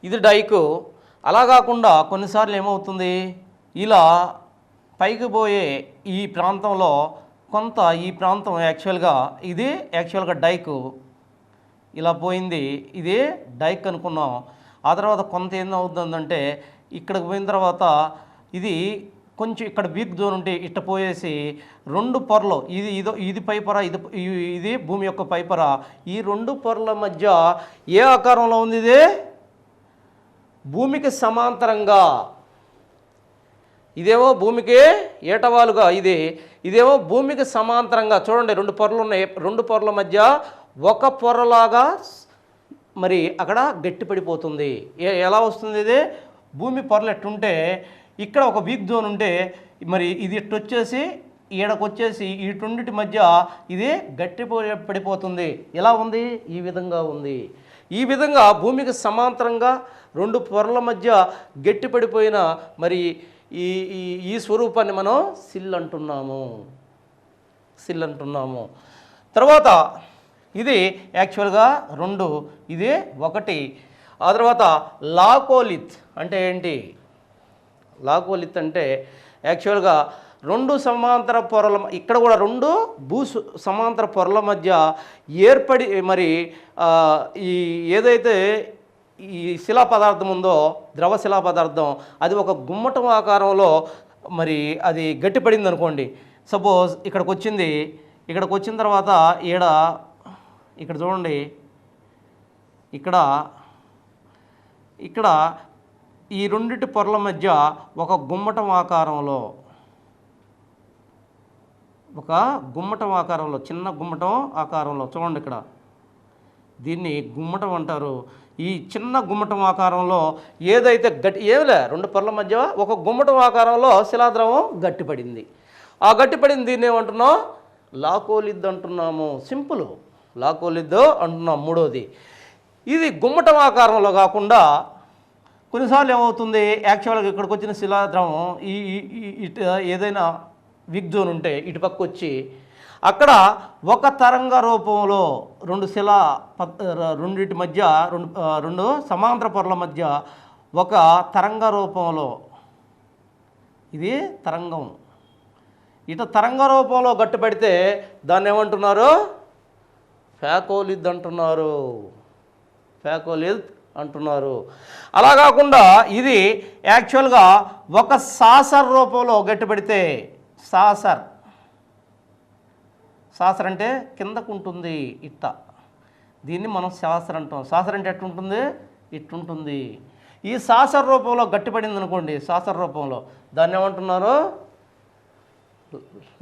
ఇది డైకు. అలా కాకుండా కొన్నిసార్లు ఏమవుతుంది, ఇలా పైకి పోయే ఈ ప్రాంతంలో కొంత ఈ ప్రాంతం యాక్చువల్గా డైకు ఇలా పోయింది, ఇదే డైక్ అనుకున్నాం. ఆ తర్వాత కొంత ఏమవుతుందంటే ఇక్కడికి పోయిన తర్వాత ఇది కొంచెం ఇక్కడ వీక్ జోన్ ఉంటే ఇట్ట పోయేసి రెండు పొరలు, ఇది పైపొర, ఇది భూమి యొక్క పైపొర, ఈ రెండు పొరల మధ్య ఏ ఆకారంలో ఉంది, ఇది భూమికి సమాంతరంగా, ఇదేమో భూమికి ఏటవాలుగా, ఇదేమో భూమికి సమాంతరంగా. చూడండి, రెండు పొరలు ఉన్నాయి, రెండు పొరల మధ్య ఒక పొరలాగా మరి అక్కడ గట్టిపడిపోతుంది. ఎలా వస్తుంది, ఇది భూమి పొరలు ఎట్టుంటే ఇక్కడ ఒక వీక్ జోన్ ఉంటే మరి ఇది ఇట్టొచ్చేసి ఈడకొచ్చేసి ఈ రెండిటి మధ్య ఇది పడిపోతుంది. ఎలా ఉంది, ఈ విధంగా ఉంది. ఈ విధంగా భూమికి సమాంతరంగా రెండు పొరల మధ్య గట్టిపడిపోయిన మరి ఈ స్వరూపాన్ని మనం సిల్ అంటున్నాము. తర్వాత ఇది యాక్చువల్గా రెండు, ఇది ఒకటి. ఆ తర్వాత లాకోలిత్ అంటే ఏంటి, లాకోలిత్ అంటే యాక్చువల్గా రెండు సమాంతర పొరల, ఇక్కడ కూడా రెండు సమాంతర పొరల మధ్య ఏర్పడి మరి ఈ ఏదైతే ఈ శిలా పదార్థం ఉందో, ద్రవ శిలా పదార్థం, అది ఒక గుమ్మటం ఆకారంలో మరి అది గట్టిపడింది అనుకోండి. సపోజ్ ఇక్కడికి వచ్చిన తర్వాత ఇక్కడ చూడండి, ఇక్కడ ఈ రెండిటి పొరల మధ్య ఒక గుమ్మటం ఆకారంలో చిన్న గుమ్మటం ఆకారంలో చూడండి, ఇక్కడ దీన్ని గుమ్మటం అంటారు. ఈ చిన్న గుమ్మటం ఆకారంలో ఏదైతే రెండు పొరల మధ్య ఒక గుమ్మటం ఆకారంలో శిలాద్రవం గట్టిపడింది. ఆ గట్టిపడింది దీన్ని ఏమంటున్నాం, లాకోలిద్ అంటున్నాము. సింపుల్, లాకోలిద్ అంటున్నాం. మూడోది, ఇది గుమ్మటం ఆకారంలో కాకుండా కొన్నిసార్లు ఏమవుతుంది, యాక్చువల్గా ఇక్కడికి వచ్చిన శిలాద్రవం ఏదైనా విగ్ జోన్ ఉంటే ఇటు పక్క వచ్చి అక్కడ ఒక తరంగ రూపంలో రెండిటి మధ్య రెండు సమాంతర పొరల మధ్య ఒక తరంగ రూపంలో, ఇది తరంగం, తరంగ రూపంలో గట్టిపడితే దాన్ని ఏమంటున్నారు, ఫ్యాకోలిద్ అంటున్నారు. అలా కాకుండా ఇది యాక్చువల్గా ఒక సాసర్ రూపంలో గట్టిపడితే, సాసర్ అంటే కిందకు ఉంటుంది దీన్ని మనం సాసర్ అంటాం. సాసర్ అంటే ఎట్టుంటుంది, ఇట్టుంటుంది. ఈ సాసర్ రూపంలో గట్టిపడింది అనుకోండి, సాసర్ రూపంలో, దాన్ని ఏమంటున్నారు,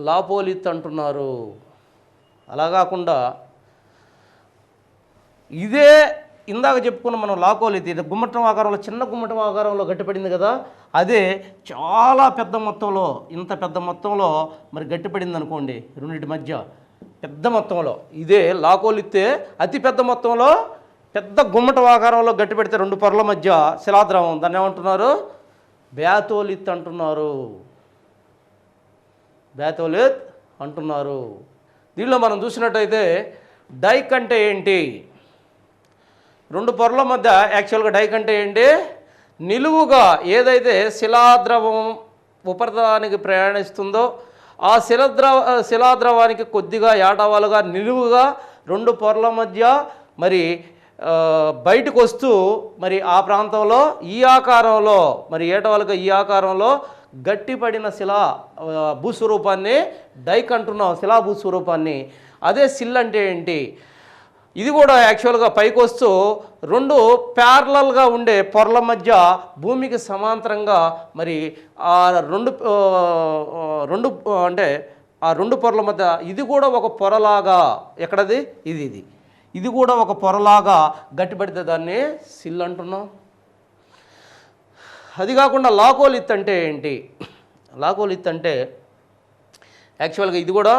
లాపోలిత్ అంటున్నారు. అలా కాకుండా ఇదే ఇందాక చెప్పుకున్న మనం లాకోలిత్, ఇది గుమ్మటం ఆకారంలో, చిన్న గుమ్మటం ఆకారంలో గట్టిపడింది కదా, అదే చాలా పెద్ద మొత్తంలో, ఇంత పెద్ద మొత్తంలో మరి గట్టిపడింది అనుకోండి, రెండింటి మధ్య పెద్ద మొత్తంలో, ఇదే లాకోలిత్తే అతి పెద్ద మొత్తంలో పెద్ద గుమ్మటం ఆకారంలో గట్టిపెడితే రెండు పొరల మధ్య శిలాద్రవం, దాన్ని ఏమంటున్నారు, బ్యాథోలిత్ అంటున్నారు. దీనిలో మనం చూసినట్టయితే డైక్ అంటే ఏంటి, రెండు పొరల మధ్య యాక్చువల్గా డైక్ అంటే ఏంటి, నిలువుగా ఏదైతే శిలాద్రవం ఉపరితలానికి ప్రయాణిస్తుందో ఆ శిలాద్రవానికి కొద్దిగా ఏటవాలుగా నిలువుగా రెండు పొరల మధ్య మరి బయటకు వస్తూ మరి ఆ ప్రాంతంలో ఈ ఆకారంలో మరి ఏటవాలుగా ఈ ఆకారంలో గట్టిపడిన భూస్వరూపాన్ని డైక్ అంటున్నాం, శిలా భూస్వరూపాన్ని. అదే సిల్ అంటే ఏంటి, ఇది కూడా యాక్చువల్గా పైకి వస్తూ రెండు ప్యారలల్గా ఉండే పొరల మధ్య భూమికి సమాంతరంగా మరి ఆ రెండు పొరల మధ్య ఇది కూడా ఒక పొరలాగా, ఎక్కడది ఇది కూడా ఒక పొరలాగా గట్టిపడితే దాన్ని సిల్ అంటున్నాం. అది కాకుండా లాకోలిత్ అంటే ఏంటి, లాకోలిత్ అంటే యాక్చువల్గా ఇది కూడా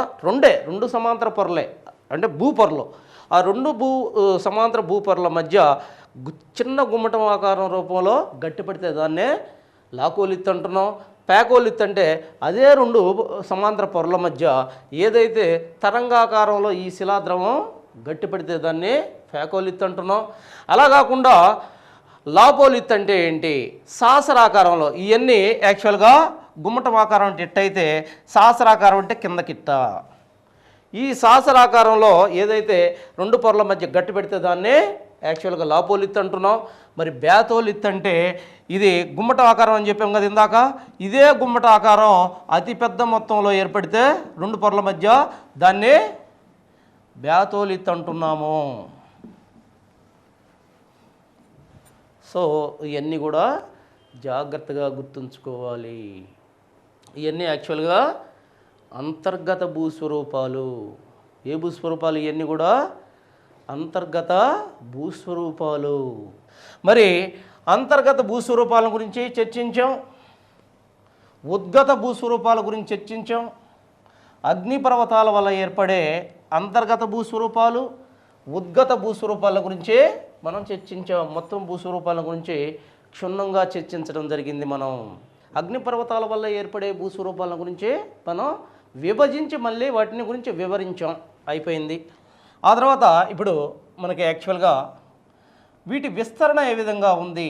రెండు సమాంతర పొరలే, అంటే భూపొరలు. ఆ రెండు సమాంతర భూపొరల మధ్య చిన్న గుమ్మటం ఆకారం రూపంలో గట్టిపడితే దాన్నే లాకోలిత్ అంటున్నాం. ప్యాకోలిత్ అంటే అదే రెండు సమాంతర పొరల మధ్య ఏదైతే తరంగాకారంలో ఈ శిలాద్రవం గట్టిపడితే దాన్ని ప్యాకోలిత్ అంటున్నాం. అలా కాకుండా లాపోలిత్ అంటే ఏంటి? సాసరాకారంలో ఇవన్నీ యాక్చువల్గా గుమ్మటం ఆకారం అంటే ఇట్టయితే సాసరాకారం అంటే కిందకిట్ట. ఈ సాసరాకారంలో ఏదైతే రెండు పొరల మధ్య గట్టి పెడితే దాన్ని యాక్చువల్గా లాపోలిత్ అంటున్నాం. మరి బ్యాథోలిత్ అంటే ఇది గుమ్మట ఆకారం అని చెప్పాం కదా ఇందాక. ఇదే గుమ్మట ఆకారం అతిపెద్ద మొత్తంలో ఏర్పడితే రెండు పొరల మధ్య దాన్ని బ్యాథోలిత్ అంటున్నాము. సో ఇవన్నీ కూడా జాగ్రత్తగా గుర్తుంచుకోవాలి. ఇవన్నీ యాక్చువల్గా అంతర్గత భూస్వరూపాలు. ఏ భూస్వరూపాలు? ఇవన్నీ కూడా అంతర్గత భూస్వరూపాలు. మరి అంతర్గత భూస్వరూపాల గురించి చర్చించాం, ఉద్గత భూస్వరూపాల గురించి చర్చించాం. అగ్నిపర్వతాల వల్ల ఏర్పడే అంతర్గత భూస్వరూపాలు, ఉద్గత భూస్వరూపాల గురించి మనం చర్చించాం. మొత్తం భూస్వరూపాల గురించి క్షుణ్ణంగా చర్చించడం జరిగింది. మనం అగ్నిపర్వతాల వల్ల ఏర్పడే భూస్వరూపాల గురించి మనం విభజించి మళ్ళీ వాటిని గురించి వివరించాం. అయిపోయింది. ఆ తర్వాత ఇప్పుడు మనకి యాక్చువల్గా వీటి విస్తరణ ఏ విధంగా ఉంది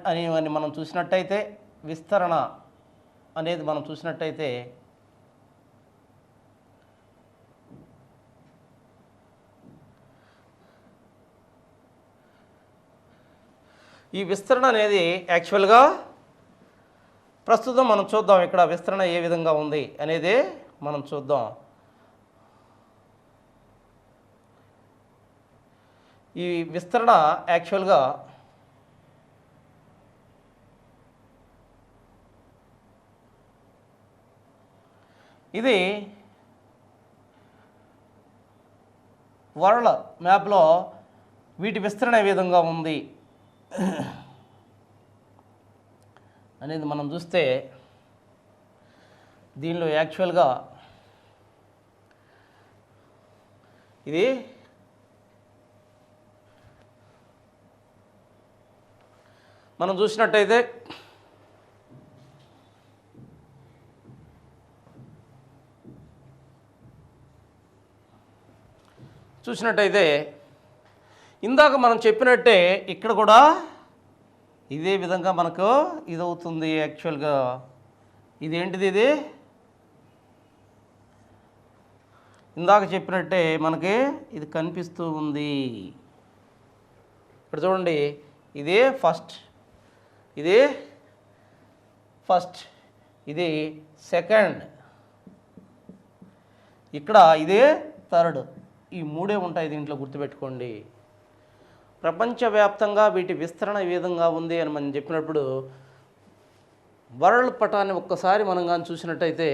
అని మనం చూసినట్టయితే, విస్తరణ అనేది మనం చూసినట్టయితే ఈ విస్తరణ అనేది యాక్చువల్గా ప్రస్తుతం మనం చూద్దాం. ఇక్కడ విస్తరణ ఏ విధంగా ఉంది అనేది మనం చూద్దాం. ఈ విస్తరణ యాక్చువల్గా ఇది వరల్డ్ మ్యాప్లో వీటి విస్తరణ ఏ విధంగా ఉంది అనేది మనం చూస్తే, దీనిలో యాక్చువల్గా ఇది మనం చూసినట్టయితే ఇందాక మనం చెప్పినట్టే ఇక్కడ కూడా ఇదే విధంగా మనకు ఇది అవుతుంది. యాక్చువల్గా ఇదేంటిది? ఇది ఇందాక చెప్పినట్టే మనకి ఇది కనిపిస్తూ ఉంది. ఇక్కడ చూడండి, ఇది ఫస్ట్, ఇది సెకండ్, ఇక్కడ ఇదే థర్డ్. ఈ మూడే ఉంటాయి దీంట్లో, గుర్తుపెట్టుకోండి. ప్రపంచవ్యాప్తంగా వీటి విస్తరణ ఏ విధంగా ఉంది అని మనం చెప్పినప్పుడు వరల్డ్ పటాన్ని ఒక్కసారి మనం కానీ చూసినట్టయితే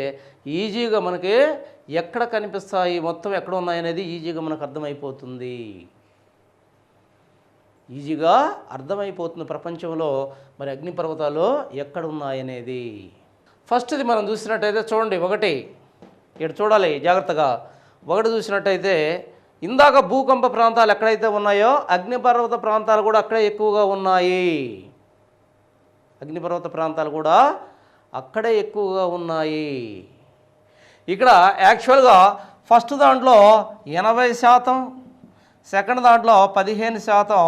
ఈజీగా మనకి ఎక్కడ కనిపిస్తాయి, మొత్తం ఎక్కడ ఉన్నాయనేది ఈజీగా మనకు అర్థమైపోతుంది. ప్రపంచంలో మరి అగ్నిపర్వతాలు ఎక్కడ ఉన్నాయనేది. ఫస్ట్ది మనం చూసినట్టయితే చూడండి, ఒకటి ఇక్కడ చూడాలి జాగ్రత్తగా. ఒకటి చూసినట్టయితే ఇందాక భూకంప ప్రాంతాలు ఎక్కడైతే ఉన్నాయో అగ్నిపర్వత ప్రాంతాలు కూడా అక్కడే ఎక్కువగా ఉన్నాయి. ఇక్కడ యాక్చువల్గా ఫస్ట్ దాంట్లో 80%, సెకండ్ దాంట్లో 15%,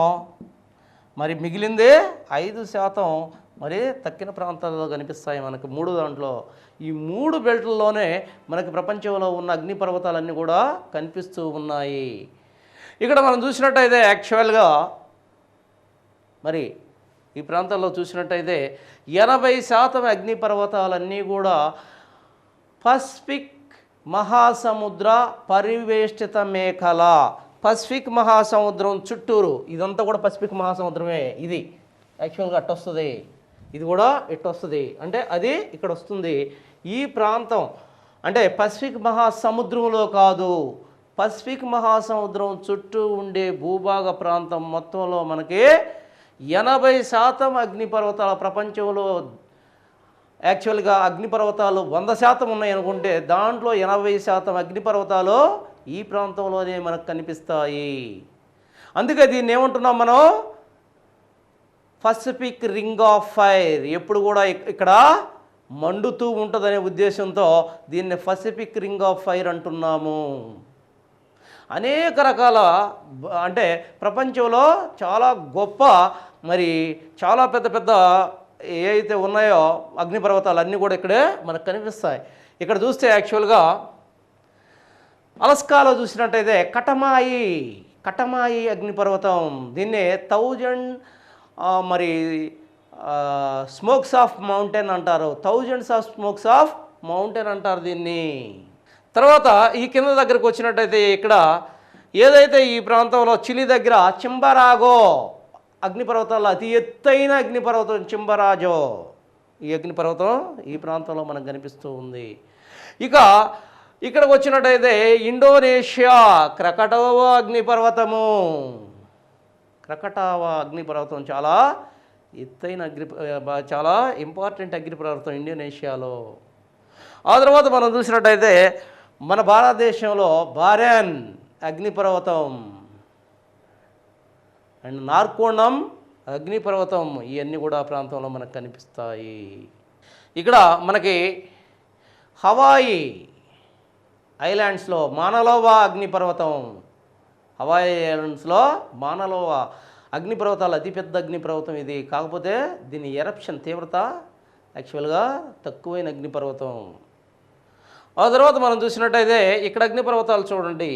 మరి మిగిలింది 5% మరి తక్కిన ప్రాంతాల్లో కనిపిస్తాయి మనకు. మూడు దాంట్లో ఈ మూడు బెల్ట్లలోనే మనకి ప్రపంచంలో ఉన్న అగ్నిపర్వతాలన్నీ కూడా కనిపిస్తూ ఉన్నాయి. ఇక్కడ మనం చూసినట్టయితే యాక్చువల్గా మరి ఈ ప్రాంతాల్లో చూసినట్టయితే 80% అగ్నిపర్వతాలన్నీ కూడా పసిఫిక్ మహాసముద్ర పరివేష్టిత మేఖల, పసిఫిక్ మహాసముద్రం చుట్టూరు, ఇదంతా కూడా పసిఫిక్ మహాసముద్రమే. ఇది యాక్చువల్గా అట్టొస్తుంది, ఇది కూడా ఇట్టొస్తుంది, అంటే అది ఇక్కడ వస్తుంది. ఈ ప్రాంతం అంటే పసిఫిక్ మహాసముద్రంలో కాదు, పసిఫిక్ మహాసముద్రం చుట్టూ ఉండే భూభాగ ప్రాంతం మొత్తంలో మనకి 80% అగ్నిపర్వతాల, ప్రపంచంలో యాక్చువల్గా అగ్నిపర్వతాలు 100% ఉన్నాయి అనుకుంటే దాంట్లో 80% అగ్నిపర్వతాలు ఈ ప్రాంతంలోనే మనకు కనిపిస్తాయి. అందుకే దీన్ని ఏమంటున్నాం మనం? Pacific ring of fire. ఎప్పుడు కూడా ఇక్కడ మండుతూ ఉంటుందనే ఉద్దేశంతో దీన్ని పసిఫిక్ రింగ్ ఆఫ్ ఫైర్ అంటున్నాము. అనేక రకాల అంటే ప్రపంచంలో చాలా గొప్ప మరి చాలా పెద్ద పెద్ద ఏ అయితే ఉన్నాయో అగ్నిపర్వతాలు అన్నీ కూడా ఇక్కడే మనకు కనిపిస్తాయి. ఇక్కడ చూస్తే యాక్చువల్గా అలస్కాలో చూసినట్టయితే కటమాయి అగ్నిపర్వతం, దీన్నే 1000 మరి స్మోక్స్ ఆఫ్ మౌంటైన్ అంటారు. 1000s of smokes of mountain అంటారు దీన్ని. తర్వాత ఈ కింద దగ్గరకు వచ్చినట్టయితే ఇక్కడ ఏదైతే ఈ ప్రాంతంలో చిలీ దగ్గర చింబరాగో అగ్నిపర్వతాల్లో అతి ఎత్తైన అగ్నిపర్వతం చింబరాజో, ఈ అగ్నిపర్వతం ఈ ప్రాంతంలో మనకు కనిపిస్తూ ఉంది. ఇక ఇక్కడికి వచ్చినట్టయితే ఇండోనేషియా క్రకటోవా అగ్నిపర్వతం చాలా ఎత్తైన చాలా ఇంపార్టెంట్ అగ్నిపర్వతం ఇండోనేషియాలో. ఆ తర్వాత మనం చూసినట్టయితే మన భారతదేశంలో బారెన్ అగ్నిపర్వతం అండ్ నార్కోండం అగ్నిపర్వతం, ఇవన్నీ కూడా ప్రాంతంలో మనకు కనిపిస్తాయి. ఇక్కడ మనకి హవాయి ఐలాండ్స్లో మానలోవా అగ్నిపర్వతం, హవాయి ఐలాండ్స్లో మానలోవా అగ్నిపర్వతాలు అతిపెద్ద అగ్నిపర్వతం ఇది. కాకపోతే దీని ఎరప్షన్ తీవ్రత యాక్చువల్గా తక్కువైన అగ్నిపర్వతం. ఆ తర్వాత మనం చూసినట్టయితే ఇక్కడ అగ్నిపర్వతాలు చూడండి.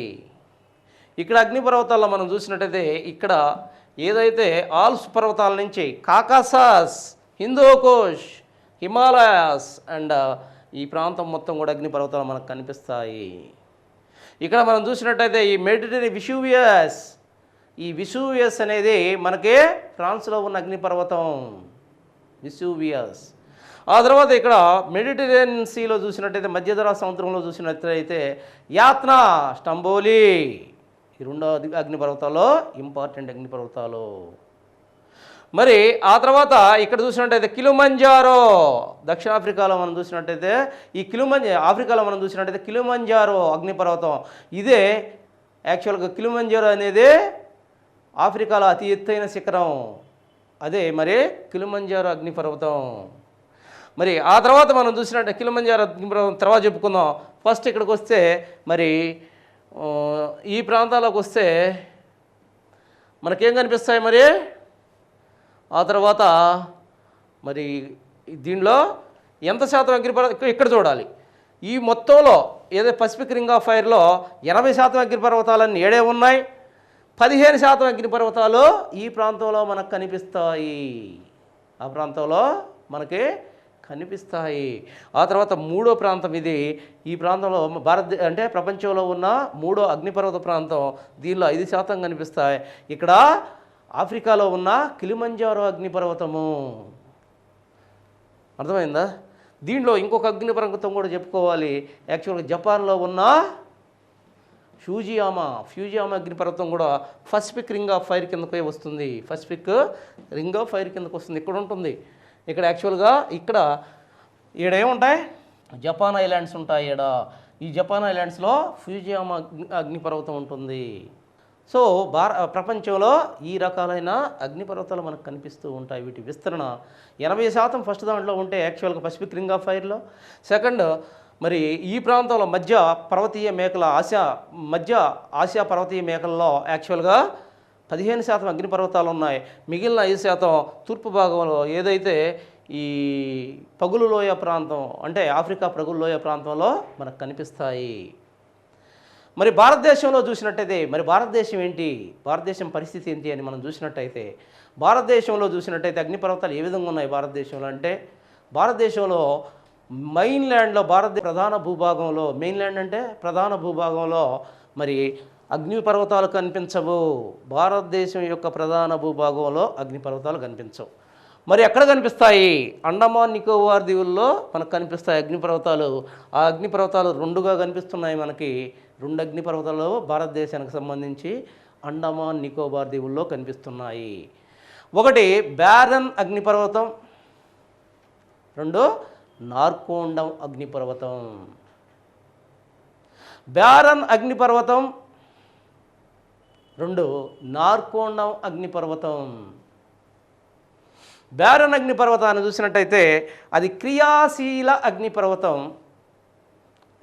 ఇక్కడ అగ్నిపర్వతాల్లో మనం చూసినట్టయితే ఇక్కడ ఏదైతే ఆల్ప్స్ పర్వతాల నుంచి కాకాసస్, హిందూకుష్, హిమాలయాస్ అండ్ ఈ ప్రాంతం మొత్తం కూడా అగ్నిపర్వతాలు మనకు కనిపిస్తాయి. ఇక్కడ మనం చూసినట్టయితే ఈ మెడిటరేనియన్ విసూవియస్ అనేది మనకి ఫ్రాన్స్లో ఉన్న అగ్నిపర్వతం విసూవియస్. ఆ తర్వాత ఇక్కడ మెడిటరేనియన్ సీలో చూసినట్టయితే మధ్యధరా సముద్రంలో చూసినట్లయితే యాత్నా స్టంబోలి, ఈ రెండో అగ్నిపర్వతాలు ఇంపార్టెంట్ అగ్నిపర్వతాలు. మరి ఆ తర్వాత ఇక్కడ చూసినట్టయితే కిలిమంజారో, దక్షిణాఫ్రికాలో మనం చూసినట్టయితే ఆఫ్రికాలో మనం చూసినట్టయితే కిలిమంజారో అగ్నిపర్వతం. ఇదే యాక్చువల్గా కిలిమంజారో అనేది ఆఫ్రికాలో అతి ఎత్తైన శిఖరం, అదే మరి కిలిమంజారో అగ్నిపర్వతం. మరి ఆ తర్వాత మనం చూసినట్టు కిలిమంజారో అగ్నిపర్వతం తర్వాత చెప్పుకుందాం. ఫస్ట్ ఇక్కడికి వస్తే మరి ఈ ప్రాంతాలకు వస్తే మనకేం కనిపిస్తాయి మరి. ఆ తర్వాత మరి దీనిలో ఎంత శాతం అగ్నిపర్వతం ఇక్కడ చూడాలి. ఈ మొత్తంలో ఏదో పసిఫిక్ రింగ్ ఆఫ్ ఫైర్లో 80% అగ్నిపర్వతాలన్నీ ఏడే ఉన్నాయి. 15% అగ్నిపర్వతాలు ఈ ప్రాంతంలో మనకు కనిపిస్తాయి, ఆ ప్రాంతంలో మనకి కనిపిస్తాయి. ఆ తర్వాత మూడో ప్రాంతం ఇది. ఈ ప్రాంతంలో అంటే ప్రపంచంలో ఉన్న మూడో అగ్నిపర్వత ప్రాంతం, దీనిలో 5% కనిపిస్తాయి. ఇక్కడ ఆఫ్రికాలో ఉన్న కిలిమంజారో అగ్నిపర్వతము. అర్థమైందా? దీంట్లో ఇంకొక అగ్నిపర్వతం కూడా చెప్పుకోవాలి. యాక్చువల్గా జపాన్లో ఉన్న ఫ్యూజియామా అగ్నిపర్వతం కూడా పసిఫిక్ రింగ్ ఆఫ్ ఫైర్ కిందకే వస్తుంది. ఇక్కడ ఉంటుంది. ఇక్కడ యాక్చువల్గా ఈడ ఏముంటాయి, జపాన్ ఐలాండ్స్ ఉంటాయి. ఈ జపాన్ ఐలాండ్స్లో ఫ్యూజియామా అగ్నిపర్వతం ఉంటుంది. సో ప్రపంచంలో ఈ రకాలైన అగ్నిపర్వతాలు మనకు కనిపిస్తూ ఉంటాయి. వీటి విస్తరణ 80% ఫస్ట్ దాంట్లో ఉంటే యాక్చువల్గా పసిఫిక్ రింగ్ ఆఫ్ ఫైర్లో. సెకండ్ మరి ఈ ప్రాంతంలో మధ్య ఆసియా పర్వతీయ మేఖలలో యాక్చువల్గా 15% అగ్నిపర్వతాలు ఉన్నాయి. మిగిలిన 5% తూర్పు భాగంలో ఏదైతే ఈ పగులు లోయ ప్రాంతం అంటే ఆఫ్రికా పగులు లోయ ప్రాంతంలో మనకు కనిపిస్తాయి. మరి భారతదేశంలో చూసినట్టయితే భారతదేశం పరిస్థితి ఏంటి అని మనం చూసినట్టయితే అగ్నిపర్వతాలు ఏ విధంగా ఉన్నాయి భారతదేశంలో అంటే, భారతదేశంలో మెయిన్ల్యాండ్లో ప్రధాన భూభాగంలో మరి అగ్నిపర్వతాలు కనిపించవు. భారతదేశం యొక్క ప్రధాన భూభాగంలో అగ్నిపర్వతాలు కనిపించవు. మరి ఎక్కడ కనిపిస్తాయి? అండమాన్ నికోబార్ దీవుల్లో మనకు కనిపిస్తాయి అగ్నిపర్వతాలు. ఆ అగ్నిపర్వతాలు రెండుగా కనిపిస్తున్నాయి మనకి. 2 అగ్నిపర్వతాలు భారతదేశానికి సంబంధించి అండమాన్ నికోబార్ దీవుల్లో కనిపిస్తున్నాయి. ఒకటి బ్యారన్ అగ్నిపర్వతం, 2 నార్కోండం అగ్నిపర్వతం. బ్యారన్ అగ్నిపర్వతం, 2 నార్కోండం అగ్నిపర్వతం. బ్యారన్ అగ్నిపర్వతాన్ని చూసినట్టయితే అది క్రియాశీల అగ్నిపర్వతం.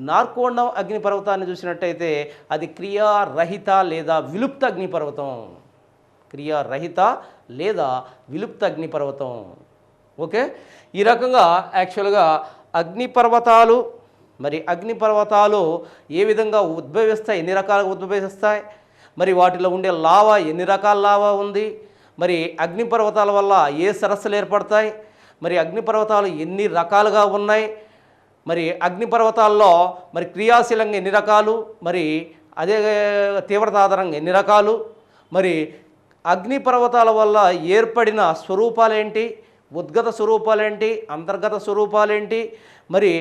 నార్కోండం అగ్నిపర్వతాన్ని చూసినట్టయితే అది క్రియారహిత లేదా విలుప్త అగ్నిపర్వతం. క్రియారహిత లేదా విలుప్త అగ్నిపర్వతం. ఓకే, ఈ రకంగా యాక్చువల్గా అగ్నిపర్వతాలు అగ్నిపర్వతాలు ఏ విధంగా ఉద్భవిస్తాయి, ఎన్ని రకాలుగా ఉద్భవిస్తాయి, మరి వాటిలో ఉండే లావా ఎన్ని రకాల లావా ఉంది, మరి అగ్నిపర్వతాల వల్ల ఏ సరస్సులు ఏర్పడతాయి, మరి అగ్నిపర్వతాలు ఎన్ని రకాలుగా ఉన్నాయి, మరి అగ్నిపర్వతాల్లో మరి క్రియాశీలంగా ఎన్ని రకాలు, మరి అదే తీవ్రత ఆధారంగా ఎన్ని రకాలు, మరి అగ్నిపర్వతాల వల్ల ఏర్పడిన స్వరూపాలేంటి, ఉద్గత స్వరూపాలేంటి, అంతర్గత స్వరూపాలేంటి, మరి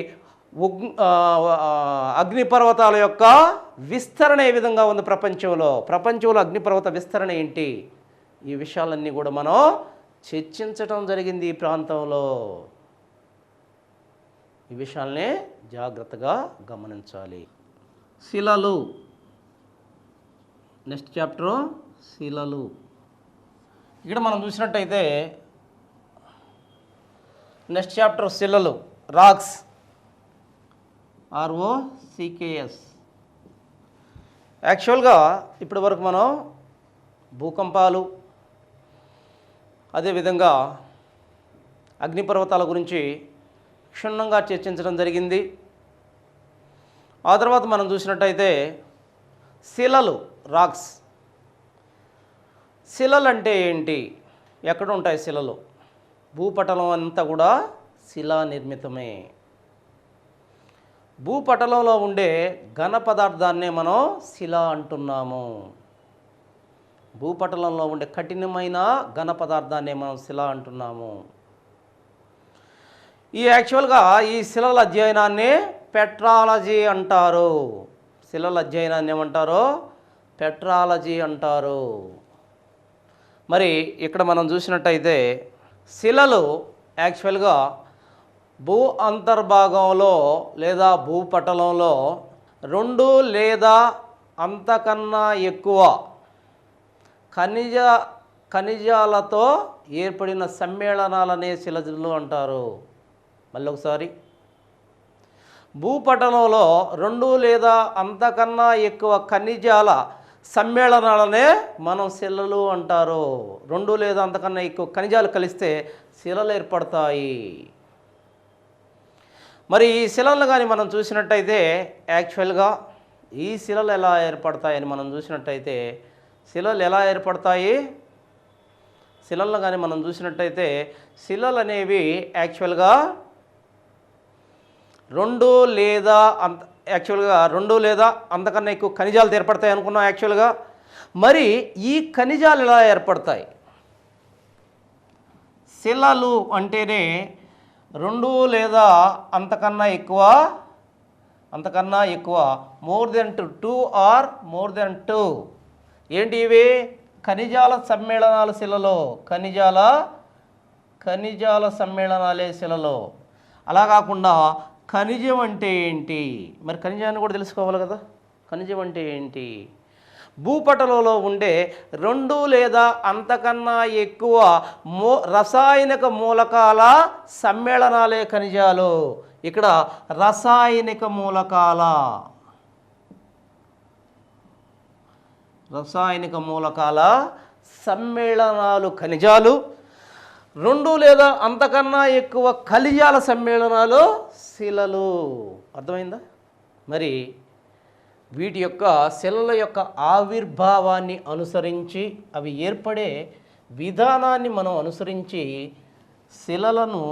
అగ్నిపర్వతాల యొక్క విస్తరణ ఏ విధంగా ఉంది ప్రపంచంలో అగ్నిపర్వత విస్తరణ ఏంటి, ఈ విషయాలన్నీ కూడా మనం చర్చించటం జరిగింది ఈ ప్రాంతంలో. ఈ విషయాల్ని జాగ్రత్తగా గమనించాలి. శిలలు, నెక్స్ట్ చాప్టర్ శిలలు. ఇక్కడ మనం చూసినట్టయితే నెక్స్ట్ చాప్టర్ శిలలు, రాక్స్, ROCKS. యాక్చువల్గా ఇప్పటి వరకు మనం భూకంపాలు అదేవిధంగా అగ్నిపర్వతాల గురించి క్షుణ్ణంగా చర్చించడం జరిగింది. ఆ తర్వాత మనం చూసినట్టయితే శిలలు, రాక్స్. శిలలు అంటే ఏంటి, ఎక్కడ ఉంటాయి శిలలు? భూపటలం అంతా కూడా శిలా నిర్మితమే. భూపటలంలో ఉండే ఘన పదార్థాన్నే మనం శిల అంటున్నాము. భూపటలంలో ఉండే కఠినమైన ఘన పదార్థాన్నే మనం శిల అంటున్నాము. యాక్చువల్గా ఈ శిలల అధ్యయనాన్ని పెట్రాలజీ అంటారు. శిలల అధ్యయనాన్ని ఏమంటారు? పెట్రాలజీ అంటారు. మరి ఇక్కడ మనం చూసినట్టయితే శిలలు యాక్చువల్గా భూ అంతర్భాగంలో లేదా భూపటలంలో 2 లేదా అంతకన్నా ఎక్కువ ఖనిజాలతో ఏర్పడిన సమ్మేళనాలనే శిలలు అంటారు. మళ్ళీ ఒకసారి, భూపటలంలో 2 లేదా అంతకన్నా ఎక్కువ ఖనిజాల సమ్మేళనాలనే మనం శిలలు అంటారు. 2 లేదా అంతకన్నా ఎక్కువ ఖనిజాలు కలిస్తే శిలలు ఏర్పడతాయి. మరి ఈ శిలలు కానీ మనం చూసినట్టయితే యాక్చువల్గా ఈ శిలలు ఎలా ఏర్పడతాయని మనం చూసినట్టయితే శిలలు ఎలా ఏర్పడతాయి? శిలలను కానీ మనం చూసినట్టయితే శిలలు అనేవి యాక్చువల్గా 2 లేదా అంతకన్నా ఎక్కువ ఖనిజాలు ఏర్పడతాయి అనుకున్నాం యాక్చువల్గా. మరి ఈ ఖనిజాలు ఎలా ఏర్పడతాయి? శిలలు అంటేనే 2 లేదా అంతకన్నా ఎక్కువ more than 2 or more than 2 ఏంటి ఇవి? ఖనిజాల సమ్మేళనాలు శిలలో. ఖనిజాల సమ్మేళనాలే శిలలో. అలా కాకుండా ఖనిజం అంటే ఏంటి? మరి ఖనిజాన్ని కూడా తెలుసుకోవాలి కదా. ఖనిజం అంటే ఏంటి? భూపటలంలో ఉండే 2 లేదా అంతకన్నా ఎక్కువ రసాయనిక మూలకాల సమ్మేళనాలే ఖనిజాలు. ఇక్కడ రసాయనిక మూలకాల సమ్మేళనాలు ఖనిజాలు. 2 లేదా అంతకన్నా ఎక్కువ ఖనిజాల సమ్మేళనాలు శిలలు. అర్థమైందా? మరి వీటి యొక్క శిలల యొక్క ఆవిర్భావాన్ని అనుసరించి అవి ఏర్పడే విధానాన్ని మనం అనుసరించి శిలలను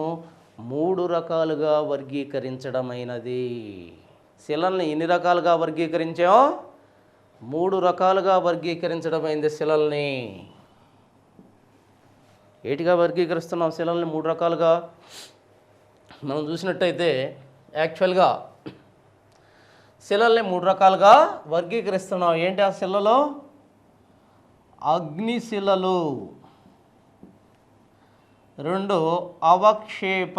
3 రకాలుగా వర్గీకరించడమైనది. శిలల్ని ఎన్ని రకాలుగా వర్గీకరించామో 3 రకాలుగా వర్గీకరించడమైంది శిలల్ని. ఏటిగా వర్గీకరిస్తున్నాం శిలల్ని 3 రకాలుగా? మనం చూసినట్టయితే యాక్చువల్గా శిలల్ని 3 రకాలుగా వర్గీకరిస్తున్నాం. ఏంటి ఆ శిలలో? అగ్నిశిలలు, 2 అవక్షేప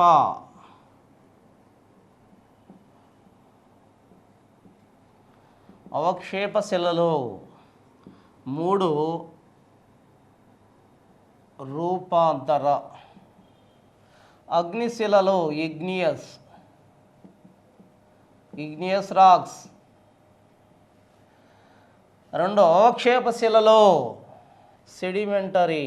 శిలలు, 3 రూపాంతర అగ్నిశిలలో ఇగ్నియస్ రాక్స్. రెండో అవక్షేప శిలలు సెడిమెంటరీ.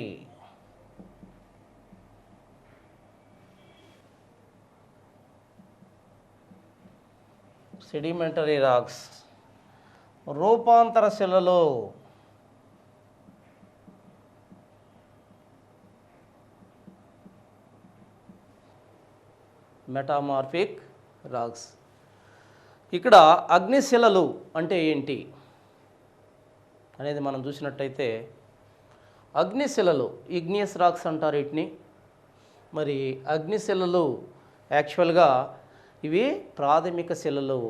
Sedimentary rocks. రూపాంతర శిలలు మెటామార్ఫిక్ రాక్స్. ఇక్కడ అగ్నిశిలలు అంటే ఏంటి అనేది మనం చూసినట్టయితే, అగ్నిశిలలు ఇగ్నియస్ రాక్స్ అంటారు వీటిని. మరి అగ్నిశిలలు యాక్చువల్గా ఇవి ప్రాథమిక శిలలు.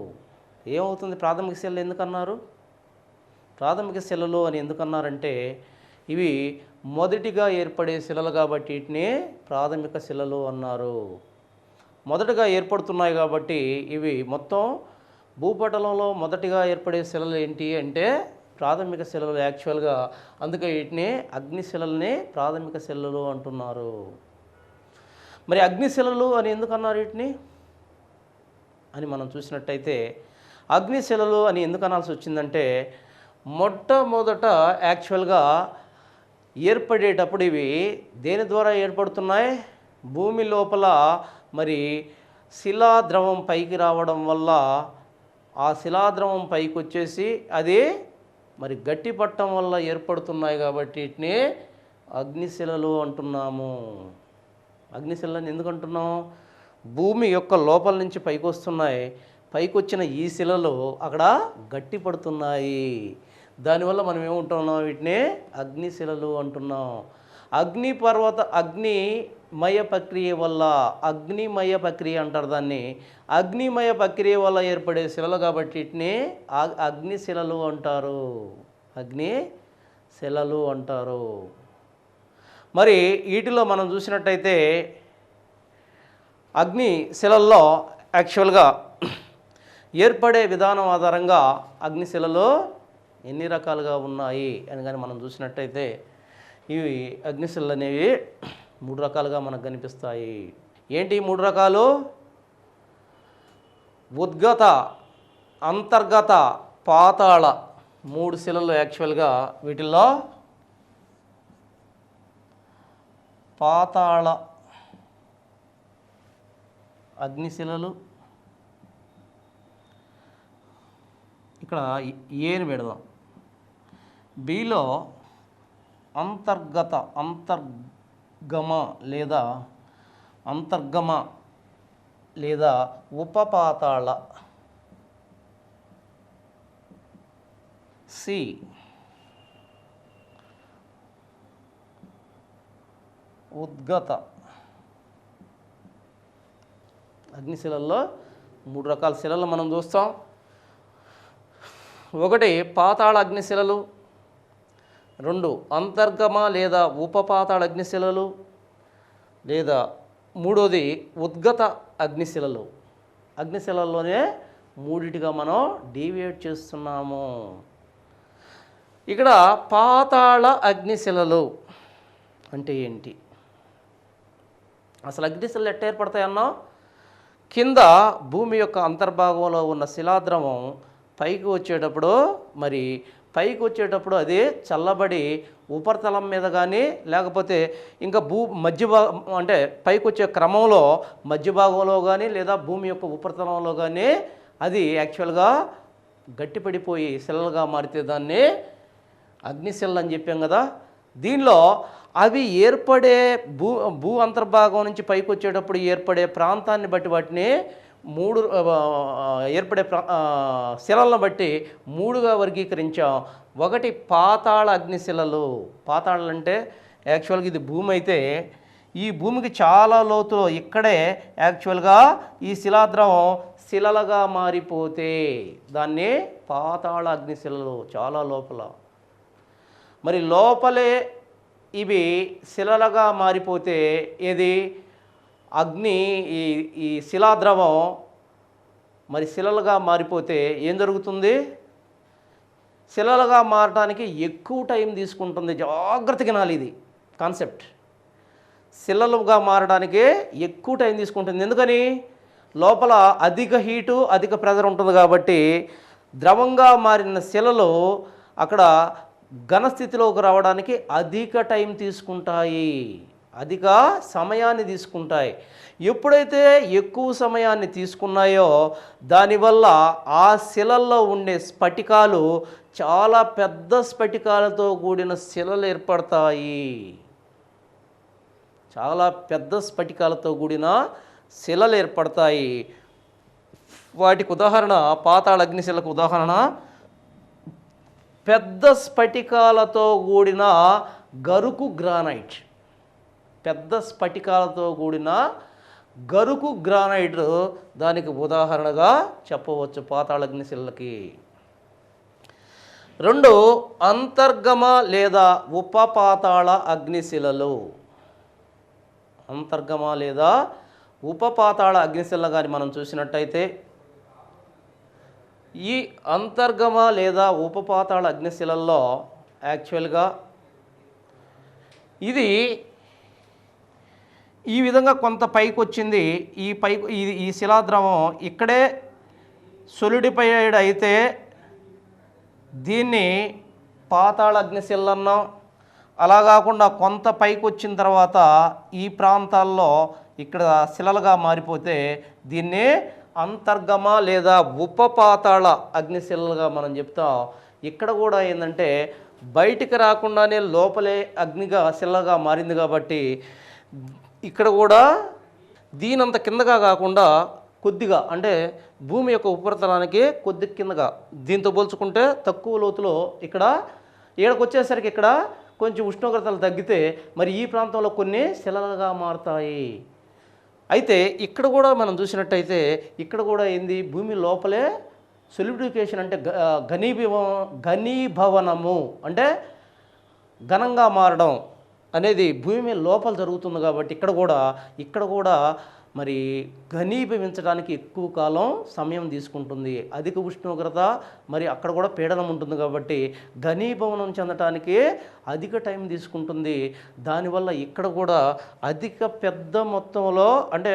ఏమవుతుంది ప్రాథమిక శిలలు ఎందుకన్నారు? ప్రాథమిక శిలలు అని ఎందుకన్నారంటే ఇవి మొదటిగా ఏర్పడే శిలలు కాబట్టి వీటిని ప్రాథమిక శిలలు అన్నారు. మొదటగా ఏర్పడుతున్నాయి కాబట్టి ఇవి మొత్తం భూపటలంలో మొదటిగా ఏర్పడే శిలలు ఏంటి అంటే ప్రాథమిక శిలలు యాక్చువల్గా. అందుకే వీటిని అగ్నిశిలల్ని ప్రాథమిక శిలలు అంటున్నారు. మరి అగ్నిశిలలు అని ఎందుకన్నారు వీటిని అని మనం చూసినట్టయితే, అగ్నిశిలలు అని ఎందుకు అనాల్సి వచ్చిందంటే మొట్టమొదట యాక్చువల్గా ఏర్పడేటప్పుడు ఇవి దేని ద్వారా ఏర్పడుతున్నాయి? భూమి లోపల మరి శిలాద్రవం పైకి రావడం వల్ల ఆ శిలాద్రవం పైకి వచ్చేసి అది మరి గట్టి పట్టడం వల్ల ఏర్పడుతున్నాయి కాబట్టి వీటిని అగ్నిశిలలు అంటున్నాము. అగ్నిశిలని ఎందుకు అంటున్నాం? భూమి యొక్క లోపల నుంచి పైకి వస్తున్నాయి, పైకి వచ్చిన ఈ శిలలు అక్కడ గట్టి పడుతున్నాయి. దానివల్ల మనం ఏమంటున్నాం? వీటిని అగ్నిశిలలు అంటున్నాం. అగ్నిమయ ప్రక్రియ వల్ల, అగ్నిమయ ప్రక్రియ అంటారు దాన్ని. అగ్నిమయ ప్రక్రియ వల్ల ఏర్పడే శిలలు కాబట్టి వీటిని అగ్నిశిలలు అంటారు. అగ్నిశిలలు అంటారు. మరి వీటిలో మనం చూసినట్టయితే అగ్నిశిలల్లో యాక్చువల్గా ఏర్పడే విధానం ఆధారంగా అగ్నిశిలలు ఎన్ని రకాలుగా ఉన్నాయి అని కానీ మనం చూసినట్టయితే ఇవి అగ్నిశిలలు అనేవి 3 రకాలుగా మనకు కనిపిస్తాయి. ఏంటి 3 రకాలు? ఉద్గత, అంతర్గత, పాతాళ 3 శిలలు యాక్చువల్గా. వీటిల్లో పాతాళ అగ్నిశిలలు, ఇక్కడ ఏని పెడదాం. బిలో అంతర్గమ లేదా ఉపపాతాళ. సి ఉద్గత. అగ్నిశిలల్లో 3 రకాల శిలలు మనం చూస్తాం. ఒకటి పాతాళ అగ్నిశిలలు, 2 అంతర్గమ లేదా ఉపపాతాళ అగ్నిశిలలు, లేదా 3వది ఉద్గత అగ్నిశిలలు. అగ్నిశిలల్లోనే 3టిగా మనం డీవియేట్ చేస్తున్నాము. ఇక్కడ పాతాళ అగ్నిశిలలు అంటే ఏంటి? అసలు అగ్నిశిలలు ఎట్ట ఏర్పడతాయన్నా? కింద భూమి యొక్క అంతర్భాగంలో ఉన్న శిలాద్రవం పైకి వచ్చేటప్పుడు అది చల్లబడి ఉపరితలం మీద కానీ లేకపోతే ఇంకా మధ్య భాగం అంటే పైకి వచ్చే క్రమంలో మధ్య భాగంలో కానీ లేదా భూమి యొక్క ఉపరితలంలో కానీ అది యాక్చువల్గా గట్టిపడిపోయి శిలలుగా మారితే దాన్ని అగ్నిశిలలు అని చెప్పాం కదా. దీనిలో అవి ఏర్పడే భూ అంతర్భాగం నుంచి పైకి వచ్చేటప్పుడు ఏర్పడే ప్రాంతాన్ని బట్టి వాటిని 3 ఏర్పడే శిలలను బట్టి 3గా వర్గీకరించాం. ఒకటి పాతాళ అగ్నిశిలలు. పాతాళాలు అంటే యాక్చువల్గా ఇది భూమి అయితే ఈ భూమికి చాలా లోతులో ఇక్కడే యాక్చువల్గా ఈ శిలాద్రవం శిలలుగా మారిపోతే దాన్ని పాతాళ అగ్నిశిలలు. చాలా లోపల మరి లోపలే ఇవి శిలలుగా మారిపోతే ఏది ఈ శిలాద్రవం మరి శిలలుగా మారిపోతే ఏం జరుగుతుంది? శిలలుగా మారడానికి ఎక్కువ టైం తీసుకుంటుంది. జాగ్రత్తగా వినాలి ఇది కాన్సెప్ట్. శిలలుగా మారడానికి ఎక్కువ టైం తీసుకుంటుంది. ఎందుకని? లోపల అధిక హీటు అధిక ప్రెజర్ ఉంటుంది కాబట్టి ద్రవంగా మారిన శిలలు అక్కడ ఘన స్థితిలోకి రావడానికి అధిక టైం తీసుకుంటాయి, అధిక సమయాన్ని తీసుకుంటాయి. ఎప్పుడైతే ఎక్కువ సమయాన్ని తీసుకున్నాయో దానివల్ల ఆ శిలల్లో ఉండే స్ఫటికాలు చాలా పెద్ద స్ఫటికాలతో కూడిన శిలలు ఏర్పడతాయి, చాలా పెద్ద స్ఫటికాలతో కూడిన శిలలు ఏర్పడతాయి. వాటికి ఉదాహరణ పాతాళ అగ్నిశిలకు ఉదాహరణ పెద్ద స్ఫటికాలతో కూడిన గరుకు గ్రానైట్, పెద్ద స్ఫటికాలతో కూడిన గరుకు గ్రానైట్ దానికి ఉదాహరణగా చెప్పవచ్చు పాతాళ అగ్నిశిలకి. రెండు అంతర్గమ లేదా ఉపపాతాళ అగ్నిశిలలు. అంతర్గమ లేదా ఉపపాతాళ అగ్నిశిల కానీ మనం చూసినట్టయితే ఈ అంతర్గమ లేదా ఉపపాతాళ అగ్నిశిలల్లో యాక్చువల్గా ఇది ఈ విధంగా కొంత పైకి వచ్చింది. ఈ శిలాద్రవం ఇక్కడే సొలిడిఫైడ్ అయితే దీన్ని పాతాళ అగ్నిశిల అన్నాం. అలా కాకుండా కొంత పైకి వచ్చిన తర్వాత ఈ ప్రాంతాల్లో ఇక్కడ శిలలుగా మారిపోతే దీన్ని అంతర్గమ లేదా ఉపపాతాళ అగ్నిశిలలుగా మనం చెప్తాం. ఇక్కడ కూడా ఏంటంటే బయటికి రాకుండానే లోపలే అగ్నిగా శిలగా మారింది కాబట్టి ఇక్కడ కూడా దీనంత కిందగా కాకుండా కొద్దిగా అంటే భూమి యొక్క ఉపరితలానికి కొద్ది కిందగా దీంతో పోల్చుకుంటే తక్కువ లోతులో ఇక్కడ ఏడకు వచ్చేసరికి ఇక్కడ కొంచెం ఉష్ణోగ్రతలు తగ్గితే మరి ఈ ప్రాంతంలో కొన్ని శిలలుగా మారుతాయి. అయితే ఇక్కడ కూడా మనం చూసినట్టయితే ఇక్కడ కూడా ఏంది భూమి లోపలే సొలిడిఫికేషన్ అంటే ఘనీభవనము అంటే ఘనంగా మారడం అనేది భూమి లోపల జరుగుతుంది కాబట్టి ఇక్కడ కూడా మరి ఘనీభవించడానికి ఎక్కువ కాలం సమయం తీసుకుంటుంది. అధిక ఉష్ణోగ్రత మరి అక్కడ కూడా పీడనం ఉంటుంది కాబట్టి ఘనీభవనం చెందటానికి అధిక టైం తీసుకుంటుంది. దానివల్ల ఇక్కడ కూడా అధిక పెద్ద మొత్తంలో అంటే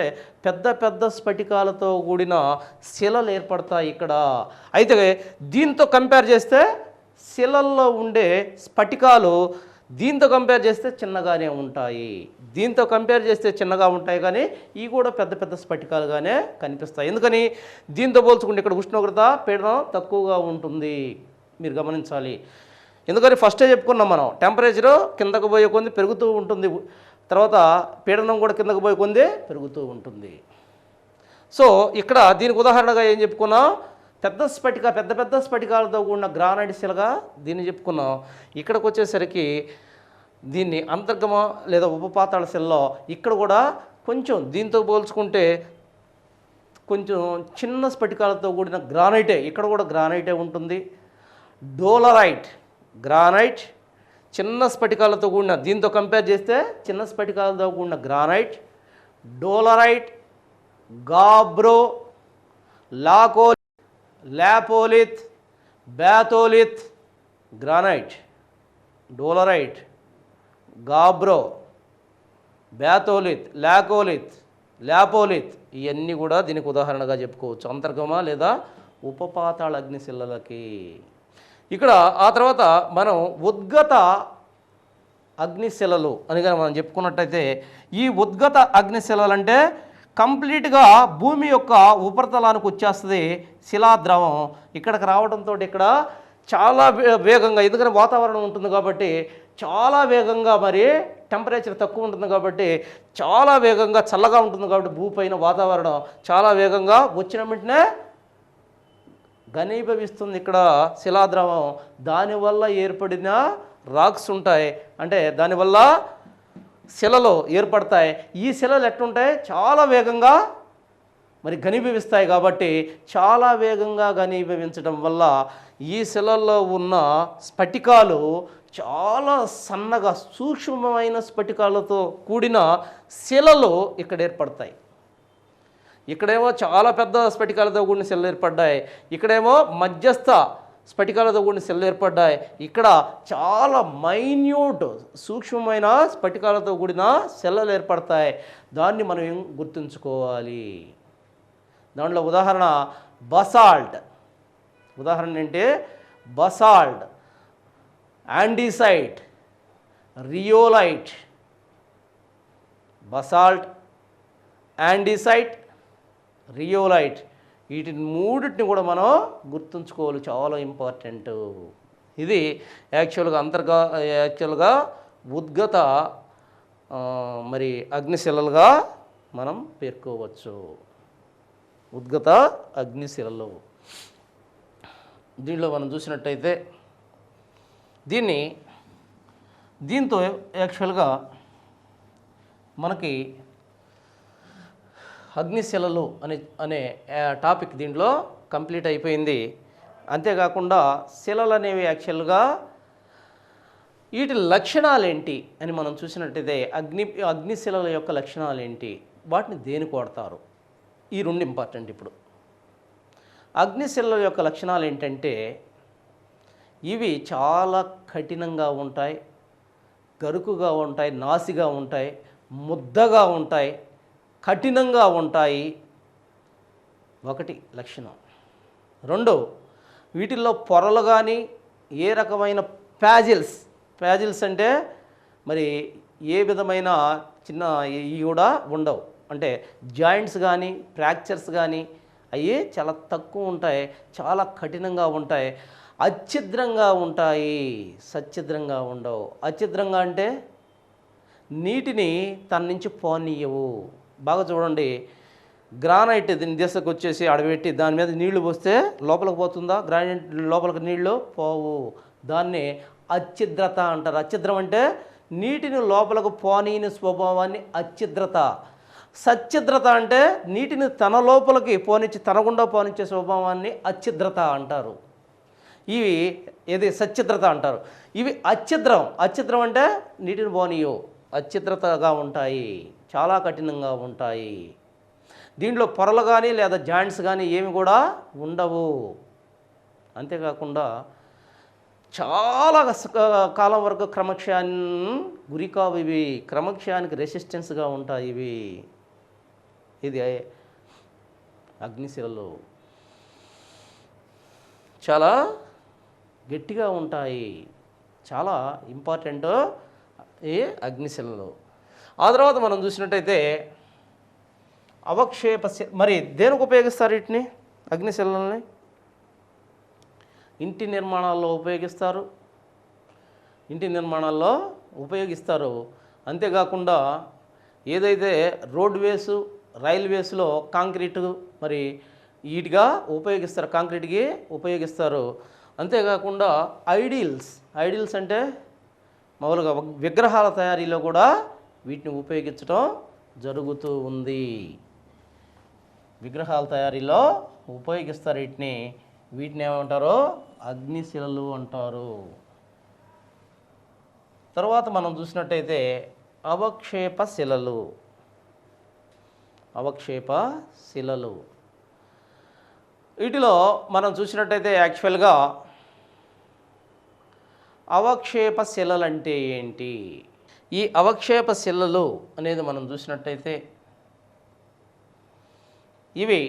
పెద్ద స్ఫటికాలతో కూడిన శిలలు ఏర్పడతాయి ఇక్కడ. అయితే దీంతో కంపేర్ చేస్తే శిలల్లో ఉండే స్ఫటికాలు దీంతో కంపేర్ చేస్తే చిన్నగానే ఉంటాయి, దీంతో కంపేర్ చేస్తే చిన్నగా ఉంటాయి కానీ ఇవి కూడా పెద్ద స్ఫటికాలుగానే కనిపిస్తాయి. ఎందుకని దీంతో పోల్చుకుంటే ఇక్కడ ఉష్ణోగ్రత పీడనం తక్కువగా ఉంటుంది, మీరు గమనించాలి. ఎందుకని ఫస్టే చెప్పుకున్నాం మనం టెంపరేచరు కిందకు పోయే కొంది పెరుగుతూ ఉంటుంది, తర్వాత పీడనం కూడా కిందకు పోయే కొంది పెరుగుతూ ఉంటుంది. సో ఇక్కడ దీనికి ఉదాహరణగా ఏం చెప్పుకున్నాం, పెద్ద స్ఫటికాలతో కూడిన గ్రానైట్ శిలగా దీన్ని చెప్పుకున్నాం. ఇక్కడికి వచ్చేసరికి దీన్ని అంతర్గమ లేదా ఉపపాతాళ శిలలో ఇక్కడ కూడా కొంచెం దీంతో పోల్చుకుంటే కొంచెం చిన్న స్ఫటికాలతో కూడిన గ్రానైటే, ఇక్కడ కూడా గ్రానైటే ఉంటుంది. డోలరైట్ గ్రానైట్ చిన్న స్ఫటికాలతో కూడిన దీంతో కంపేర్ చేస్తే చిన్న స్ఫటికాలతో కూడిన granite, dolerite, gabbro, lopolith, batholith, granite, dolerite, gabbro, batholith, lopolith ఇవన్నీ కూడా దీనికి ఉదాహరణగా చెప్పుకోవచ్చు అంతర్గమ లేదా ఉపపాతాళ అగ్నిశిలలకి. ఇక్కడ ఆ తర్వాత మనం ఉద్గత అగ్నిశిలలు అని కానీ మనం చెప్పుకున్నట్టయితే ఈ ఉద్గత అగ్నిశిలలు అంటే కంప్లీట్గా భూమి యొక్క ఉపరితలానికి వచ్చేస్తుంది శిలాద్రవం. ఇక్కడికి రావడంతో ఇక్కడ చాలా వేగంగా, ఎందుకంటే వాతావరణం ఉంటుంది కాబట్టి చాలా వేగంగా మరి టెంపరేచర్ తక్కువ ఉంటుంది కాబట్టి చాలా వేగంగా చల్లగా ఉంటుంది కాబట్టి భూపైన వాతావరణం చాలా వేగంగా వచ్చిన వెంటనే ఘనీభవిస్తుంది ఇక్కడ శిలాద్రవం. దానివల్ల ఏర్పడిన రాక్స్ ఉంటాయి, అంటే దానివల్ల శిలలు ఏర్పడతాయి. ఈ శిలలు ఎట్లుంటాయి, చాలా వేగంగా మరి ఘనీభవిస్తాయి కాబట్టి చాలా వేగంగా ఘనీభవించడం వల్ల ఈ శిలల్లో ఉన్న స్ఫటికాలు చాలా సన్నగా సూక్ష్మమైన స్ఫటికాలతో కూడిన శిలలు ఇక్కడ ఏర్పడతాయి. ఇక్కడేమో చాలా పెద్ద స్ఫటికాలతో కూడిన శిలలు ఏర్పడ్డాయి, ఇక్కడేమో మధ్యస్థ స్ఫటికాలతో కూడిన శిలలు ఏర్పడ్డాయి. ఇక్కడ చాలా మైన్యూట్ సూక్ష్మమైన స్ఫటికాలతో కూడిన శిలలు ఏర్పడతాయి. దాన్ని మనం ఏం గుర్తుంచుకోవాలి, దాంట్లో ఉదాహరణ బసాల్ట్. ఉదాహరణ ఏంటి? Basalt, andesite, rhyolite. Basalt, andesite, rhyolite, వీటిని మూడింటిని కూడా మనం గుర్తుంచుకోవాలి, చాలా ఇంపార్టెంట్. ఇది యాక్చువల్గా ఉద్గత మరి అగ్నిశిలలుగా మనం పేర్కోవచ్చు. ఉద్గత అగ్నిశిలలు. దీనిలో మనం చూసినట్టయితే దీంతో యాక్చువల్గా మనకి అగ్నిశిలలు అనే టాపిక్ దీంట్లో కంప్లీట్ అయిపోయింది. అంతేకాకుండా శిలలు అనేవి యాక్చువల్గా వీటి లక్షణాలు ఏంటి అని మనం చూసినట్టయితే అగ్నిశిలల యొక్క లక్షణాలు ఏంటి, వాటిని దేనికి వాడతారు, ఈ రెండు ఇంపార్టెంట్. ఇప్పుడు అగ్నిశిలల యొక్క లక్షణాలు ఏంటంటే ఇవి చాలా కఠినంగా ఉంటాయి, గరుకుగా ఉంటాయి, నాసిగా ఉంటాయి, ముద్దగా ఉంటాయి, కఠినంగా ఉంటాయి. ఒకటి లక్షణం. రెండు, వీటిల్లో పొరలు కానీ ఏ రకమైన ప్యాజిల్స్ అంటే మరి ఏ విధమైన చిన్న ఇవి కూడా ఉండవు. అంటే జాయింట్స్ కానీ ఫ్రాక్చర్స్ కానీ అవి చాలా తక్కువ ఉంటాయి, చాలా కఠినంగా ఉంటాయి, అచ్ఛిద్రంగా ఉంటాయి, సచ్ఛిద్రంగా ఉండవు. అచ్ఛిద్రంగా అంటే నీటిని తన నుంచి పోనీయవు. బాగా చూడండి, గ్రానైట్ దిశకు వచ్చేసి అడబెట్టి దాని మీద నీళ్లు పోస్తే లోపలికి పోతుందా? గ్రానైట్ లోపలికి నీళ్లు పోవు. దాన్ని అచ్ఛిద్రత అంటారు. అచ్ఛిద్రం అంటే నీటిని లోపలకు పోనీని స్వభావాన్ని అచ్ఛిద్రత. సచ్ఛిద్రత అంటే నీటిని తన లోపలికి పోనిచ్చి తన గుండా పోనిచ్చే స్వభావాన్ని అచ్ఛిద్రత అంటారు. ఇది సచ్ఛిద్రత అంటారు. ఇవి అచ్ఛిద్రం అంటే నీటిని పోనీయు, అచ్ఛిద్రతగా ఉంటాయి, చాలా కఠినంగా ఉంటాయి. దీంట్లో పొరలు కానీ లేదా జాయింట్స్ కానీ ఏమి కూడా ఉండవు. అంతేకాకుండా చాలా కాలం వరకు క్రమక్షయాన్ని గురికావు. ఇవి క్రమక్షయానికి రెసిస్టెన్స్గా ఉంటాయి. ఇది అగ్నిశిలలు చాలా గట్టిగా ఉంటాయి, చాలా ఇంపార్టెంట్ ఈ అగ్నిశిలలు. ఆ తర్వాత మనం చూసినట్టయితే అవక్షేప మరి దేనికి ఉపయోగిస్తారు వీటిని? అగ్నిశిలల్ని ఇంటి నిర్మాణాల్లో ఉపయోగిస్తారు. అంతేకాకుండా ఏదైతే రోడ్వేసు రైల్వేస్లో కాంక్రీటు మరి వీటిగా ఉపయోగిస్తారు, కాంక్రీట్కి ఉపయోగిస్తారు. అంతేకాకుండా ఐడిల్స్ అంటే మామూలుగా విగ్రహాల తయారీలో కూడా వీటిని ఉపయోగించడం జరుగుతూ ఉంది. విగ్రహాల తయారీలో ఉపయోగిస్తారు వీటిని ఏమంటారు? అగ్నిశిలలు అంటారు. తర్వాత మనం చూసినట్టయితే అవక్షేప శిలలు. వీటిలో మనం చూసినట్టయితే యాక్చువల్గా అవక్షేప శిలలు అంటే ఏంటి? ఈ అవక్షేప శిలలు అనేది మనం చూసినట్టయితే ఇవి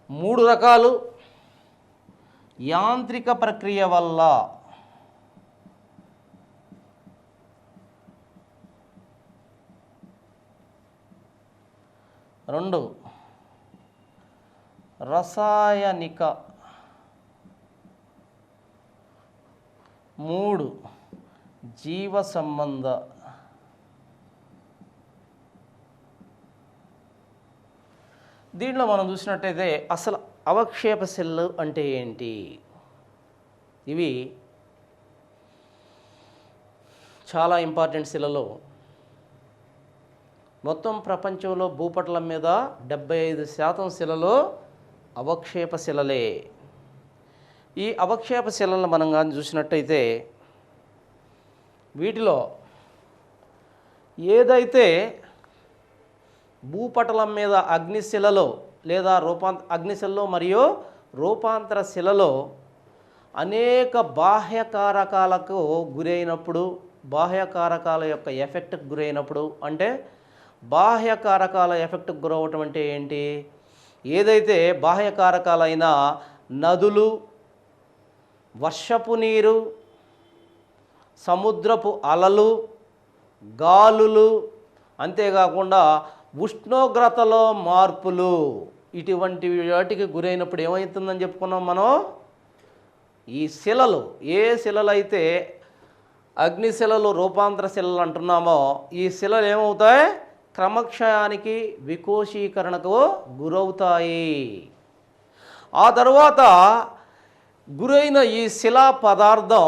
3 రకాలు. యాంత్రిక ప్రక్రియ వల్ల రెండు, రసాయనిక 3, జీవ సంబంధ. దీంట్లో మనం చూసినట్టయితే అసలు అవక్షేప శిలలు అంటే ఏంటి? ఇవి చాలా ఇంపార్టెంట్ శిలలు. మొత్తం ప్రపంచంలో భూపటలం మీద 75% శిలలు అవక్షేప శిలలే. ఈ అవక్షేప శిలలను మనం కానీ చూసినట్టయితే వీటిలో ఏదైతే భూపటలం మీద అగ్నిశిలలో లేదా అగ్నిశిలలో మరియు రూపాంతర శిలలో అనేక బాహ్యకారకాలకు గురైనప్పుడు, బాహ్యకారకాల యొక్క ఎఫెక్ట్కి గురైనప్పుడు, అంటే బాహ్యకారకాల ఎఫెక్ట్కి గురవటం అంటే ఏంటి? ఏదైతే బాహ్య కారకాలైన నదులు, వర్షపు నీరు, సముద్రపు అలలు, గాలులు, అంతేకాకుండా ఉష్ణోగ్రతలో మార్పులు, ఇటువంటి వాటికి గురైనప్పుడు ఏమవుతుందని చెప్పుకున్నాం మనం. ఈ శిలలు, ఏ శిలలు అయితే అగ్నిశిలలు, రూపాంతర శిలలు అంటున్నామో, ఈ శిలలు ఏమవుతాయి, క్రమక్షయానికి వికోశీకరణకు గురవుతాయి. ఆ తర్వాత గురైన ఈ శిలా పదార్థం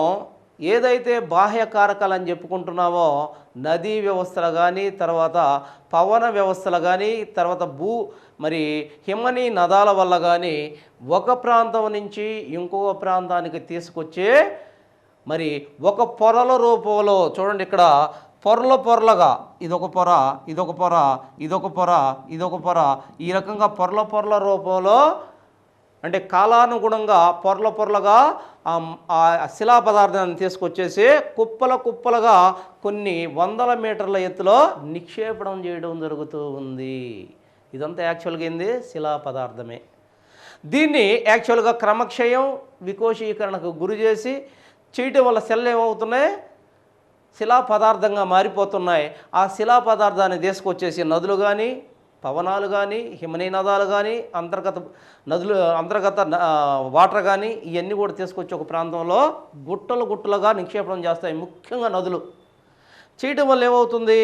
ఏదైతే బాహ్య కారకాలు అని చెప్పుకుంటున్నామో, నదీ వ్యవస్థలు కానీ, తర్వాత పవన వ్యవస్థలు కానీ, తర్వాత మరి హిమనీ నదాల వల్ల కానీ ఒక ప్రాంతం నుంచి ఇంకొక ప్రాంతానికి తీసుకొచ్చే మరి ఒక పొరల రూపంలో చూడండి, ఇక్కడ పొరలుగా ఇదొక పొర, ఇదొక పొర, ఇదొక పొర, ఇదొక పొర, ఈ రకంగా పొరల రూపంలో, అంటే కాలానుగుణంగా పొరలుగా ఆ శిలా పదార్థాన్ని తీసుకొచ్చేసి కుప్పలుగా కొన్ని వందల మీటర్ల ఎత్తులో నిక్షేపణం చేయడం జరుగుతూ ఉంది. ఇదంతా యాక్చువల్గా ఏంది, శిలా పదార్థమే. దీన్ని యాక్చువల్గా క్రమక్షయం, వికోశీకరణకు గురి చేసి చేయటం వల్ల సెల్లు ఏమవుతున్నాయి, శిలా పదార్థంగా మారిపోతున్నాయి. ఆ శిలా పదార్థాన్ని తీసుకొచ్చేసి నదులు కానీ, పవనాలు కానీ, హిమనీ నదాలు కానీ, అంతర్గత వాటర్ కానీ, ఇవన్నీ కూడా తీసుకొచ్చి ఒక ప్రాంతంలో గుట్టలుగా నిక్షేపణం చేస్తాయి. ముఖ్యంగా నదులు చేయటం వల్ల ఏమవుతుంది,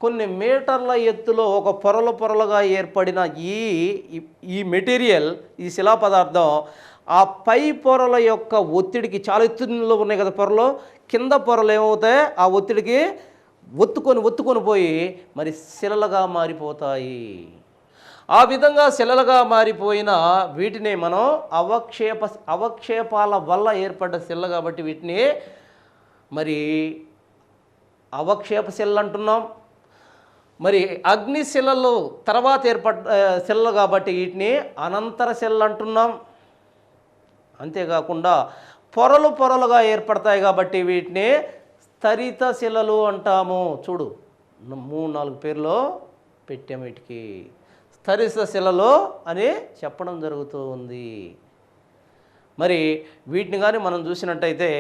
కొన్ని మీటర్ల ఎత్తులో ఒక పొరలుగా ఏర్పడిన ఈ మెటీరియల్, ఈ శిలా పదార్థం ఆ పై పొరల యొక్క ఒత్తిడికి, చాలా ఎత్తులో ఉన్నాయి కదా పొరలు, కింద పొరలు ఏమవుతాయి, ఆ ఒత్తిడికి ఒత్తుకొని పోయి మరి శిలలుగా మారిపోతాయి. ఆ విధంగా శిలలుగా మారిపోయిన వీటిని మనం అవక్షేపాల వల్ల ఏర్పడ్డ శిలలు కాబట్టి వీటిని మరి అవక్షేప శిలలు అంటున్నాం. మరి అగ్నిశిలలు తర్వాత ఏర్పడ్డ శిలలు కాబట్టి వీటిని అనంతర శిలలు అంటున్నాం. అంతేకాకుండా పొరలుగా ఏర్పడతాయి కాబట్టి వీటిని స్తరిత శిలలు అంటాము. చూడు, 3-4 పేర్లు పెట్టాము వీటికి. స్తరిత శిలలు అని చెప్పడం జరుగుతూ ఉంది. మరి వీటిని కానీ మనం చూసినట్టయితే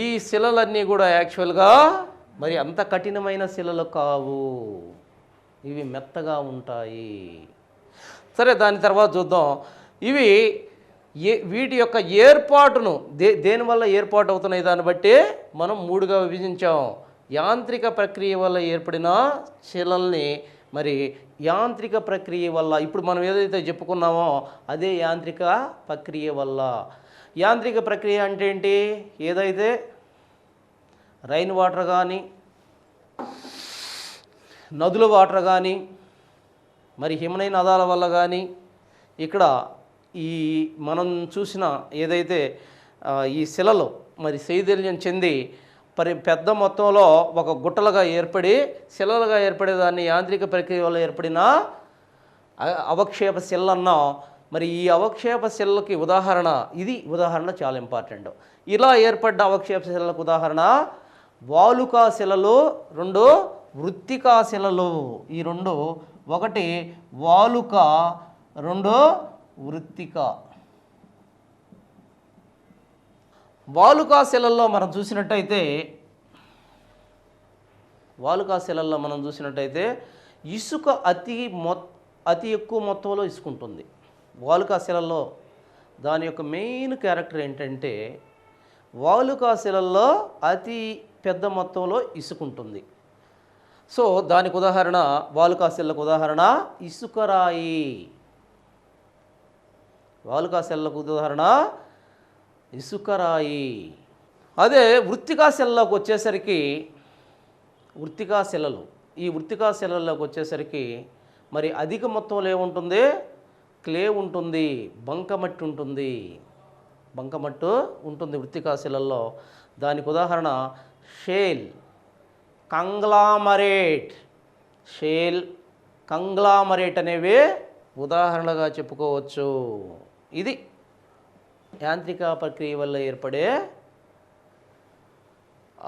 ఈ శిలలన్నీ కూడా యాక్చువల్గా మరి అంత కఠినమైన శిలలు కావు, ఇవి మెత్తగా ఉంటాయి. సరే, దాని తర్వాత చూద్దాం. ఇవి వీటి యొక్క ఏర్పాటును దేనివల్ల ఏర్పాటు అవుతున్నాయి దాన్ని బట్టి మనం 3గా విభజించాం. యాంత్రిక ప్రక్రియ వల్ల ఏర్పడిన శిలల్ని, మరి యాంత్రిక ప్రక్రియ వల్ల, ఇప్పుడు మనం ఏదైతే చెప్పుకున్నామో అదే యాంత్రిక ప్రక్రియ వల్ల. యాంత్రిక ప్రక్రియ అంటే ఏంటి, ఏదైతే రైన్ వాటర్ కానీ, నదుల వాటర్ కానీ, మరి హిమనీ నదాల వల్ల కానీ, ఇక్కడ ఈ మనం చూసిన ఏదైతే ఈ శిలలు మరి శైథిల్యం చెంది పెద్ద మొత్తంలో ఒక గుట్టలుగా ఏర్పడి శిలలుగా ఏర్పడేదాన్ని యాంత్రిక ప్రక్రియ వల్ల ఏర్పడిన అవక్షేప శిలలు అన్నాం. మరి ఈ అవక్షేప శిలలకి ఉదాహరణ చాలా ఇంపార్టెంట్. ఇలా ఏర్పడ్డ అవక్షేప శిలలకు ఉదాహరణ వాలుకా శిలలు, 2 వృత్తికా శిలలు. ఈ 2, ఒకటి వాలుక, 2 వృత్తిక. వాలుకా శిలల్లో మనం చూసినట్టయితే ఇసుక అతి ఎక్కువ మొత్తంలో ఇసుక ఉంటుంది. వాలుకా శిలల్లో దాని యొక్క మెయిన్ క్యారెక్టర్ ఏంటంటే, వాలుకా శిలల్లో అతి పెద్ద మొత్తంలో ఇసుక ఉంటుంది. సో దానికి ఉదాహరణ, వాలుకా శిలకు ఉదాహరణ ఇసుకరాయి. వాలుకా శిలకు ఉదాహరణ ఇసుకరాయి. అదే వృత్తికా శిలలోకి వచ్చేసరికి, ఈ వృత్తికా శిలలోకి వచ్చేసరికి మరి అధిక మొత్తంలో ఏముంటుంది, క్లే ఉంటుంది, బంకమట్టి ఉంటుంది వృత్తికా శిలల్లో. దానికి ఉదాహరణ షేల్, కంగ్లామరేట్ అనేవి ఉదాహరణగా చెప్పుకోవచ్చు. ఇది యాంత్రిక ప్రక్రియ వల్ల ఏర్పడే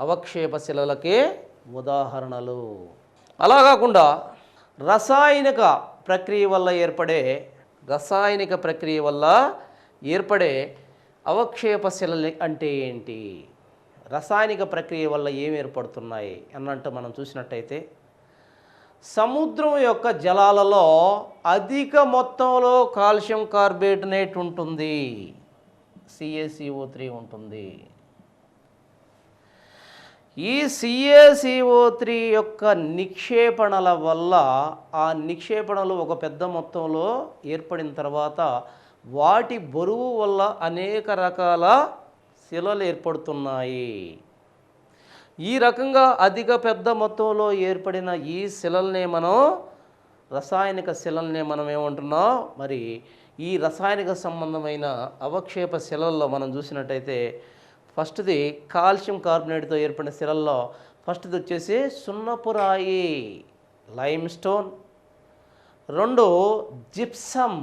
అవక్షేప శిలలకి ఉదాహరణలు. అలా కాకుండా రసాయనిక ప్రక్రియ వల్ల ఏర్పడే రసాయనిక ప్రక్రియ వల్ల ఏర్పడే అవక్షేప శిలలు అంటే ఏంటి? రసాయనిక ప్రక్రియ వల్ల ఏమి ఏర్పడుతున్నాయి అన్నట్టు మనం చూసినట్టయితే, సముద్రం యొక్క జలాలలో అధిక మొత్తంలో కాల్షియం కార్బోనేట్ ఉంటుంది, CaCO3 ఉంటుంది. ఈ CaCO3 యొక్క నిక్షేపణల వల్ల ఆ నిక్షేపణలు ఒక పెద్ద మొత్తంలో ఏర్పడిన తర్వాత వాటి బరువు వల్ల అనేక రకాల శిలలు ఏర్పడుతున్నాయి. ఈ రకంగా అధిక పెద్ద మొత్తంలో ఏర్పడిన ఈ శిలల్నే మనం రసాయనిక శిలల్నే మనం ఏమంటున్నాం? మరి ఈ రసాయనిక సంబంధమైన అవక్షేప శిలల్లో మనం చూసినట్టయితే ఫస్ట్ది కాల్షియం కార్బోనేట్తో ఏర్పడిన శిలల్లో ఫస్ట్ది వచ్చేసి సున్నపు రాయి, లైమ్ స్టోన్. 2 జిప్సం.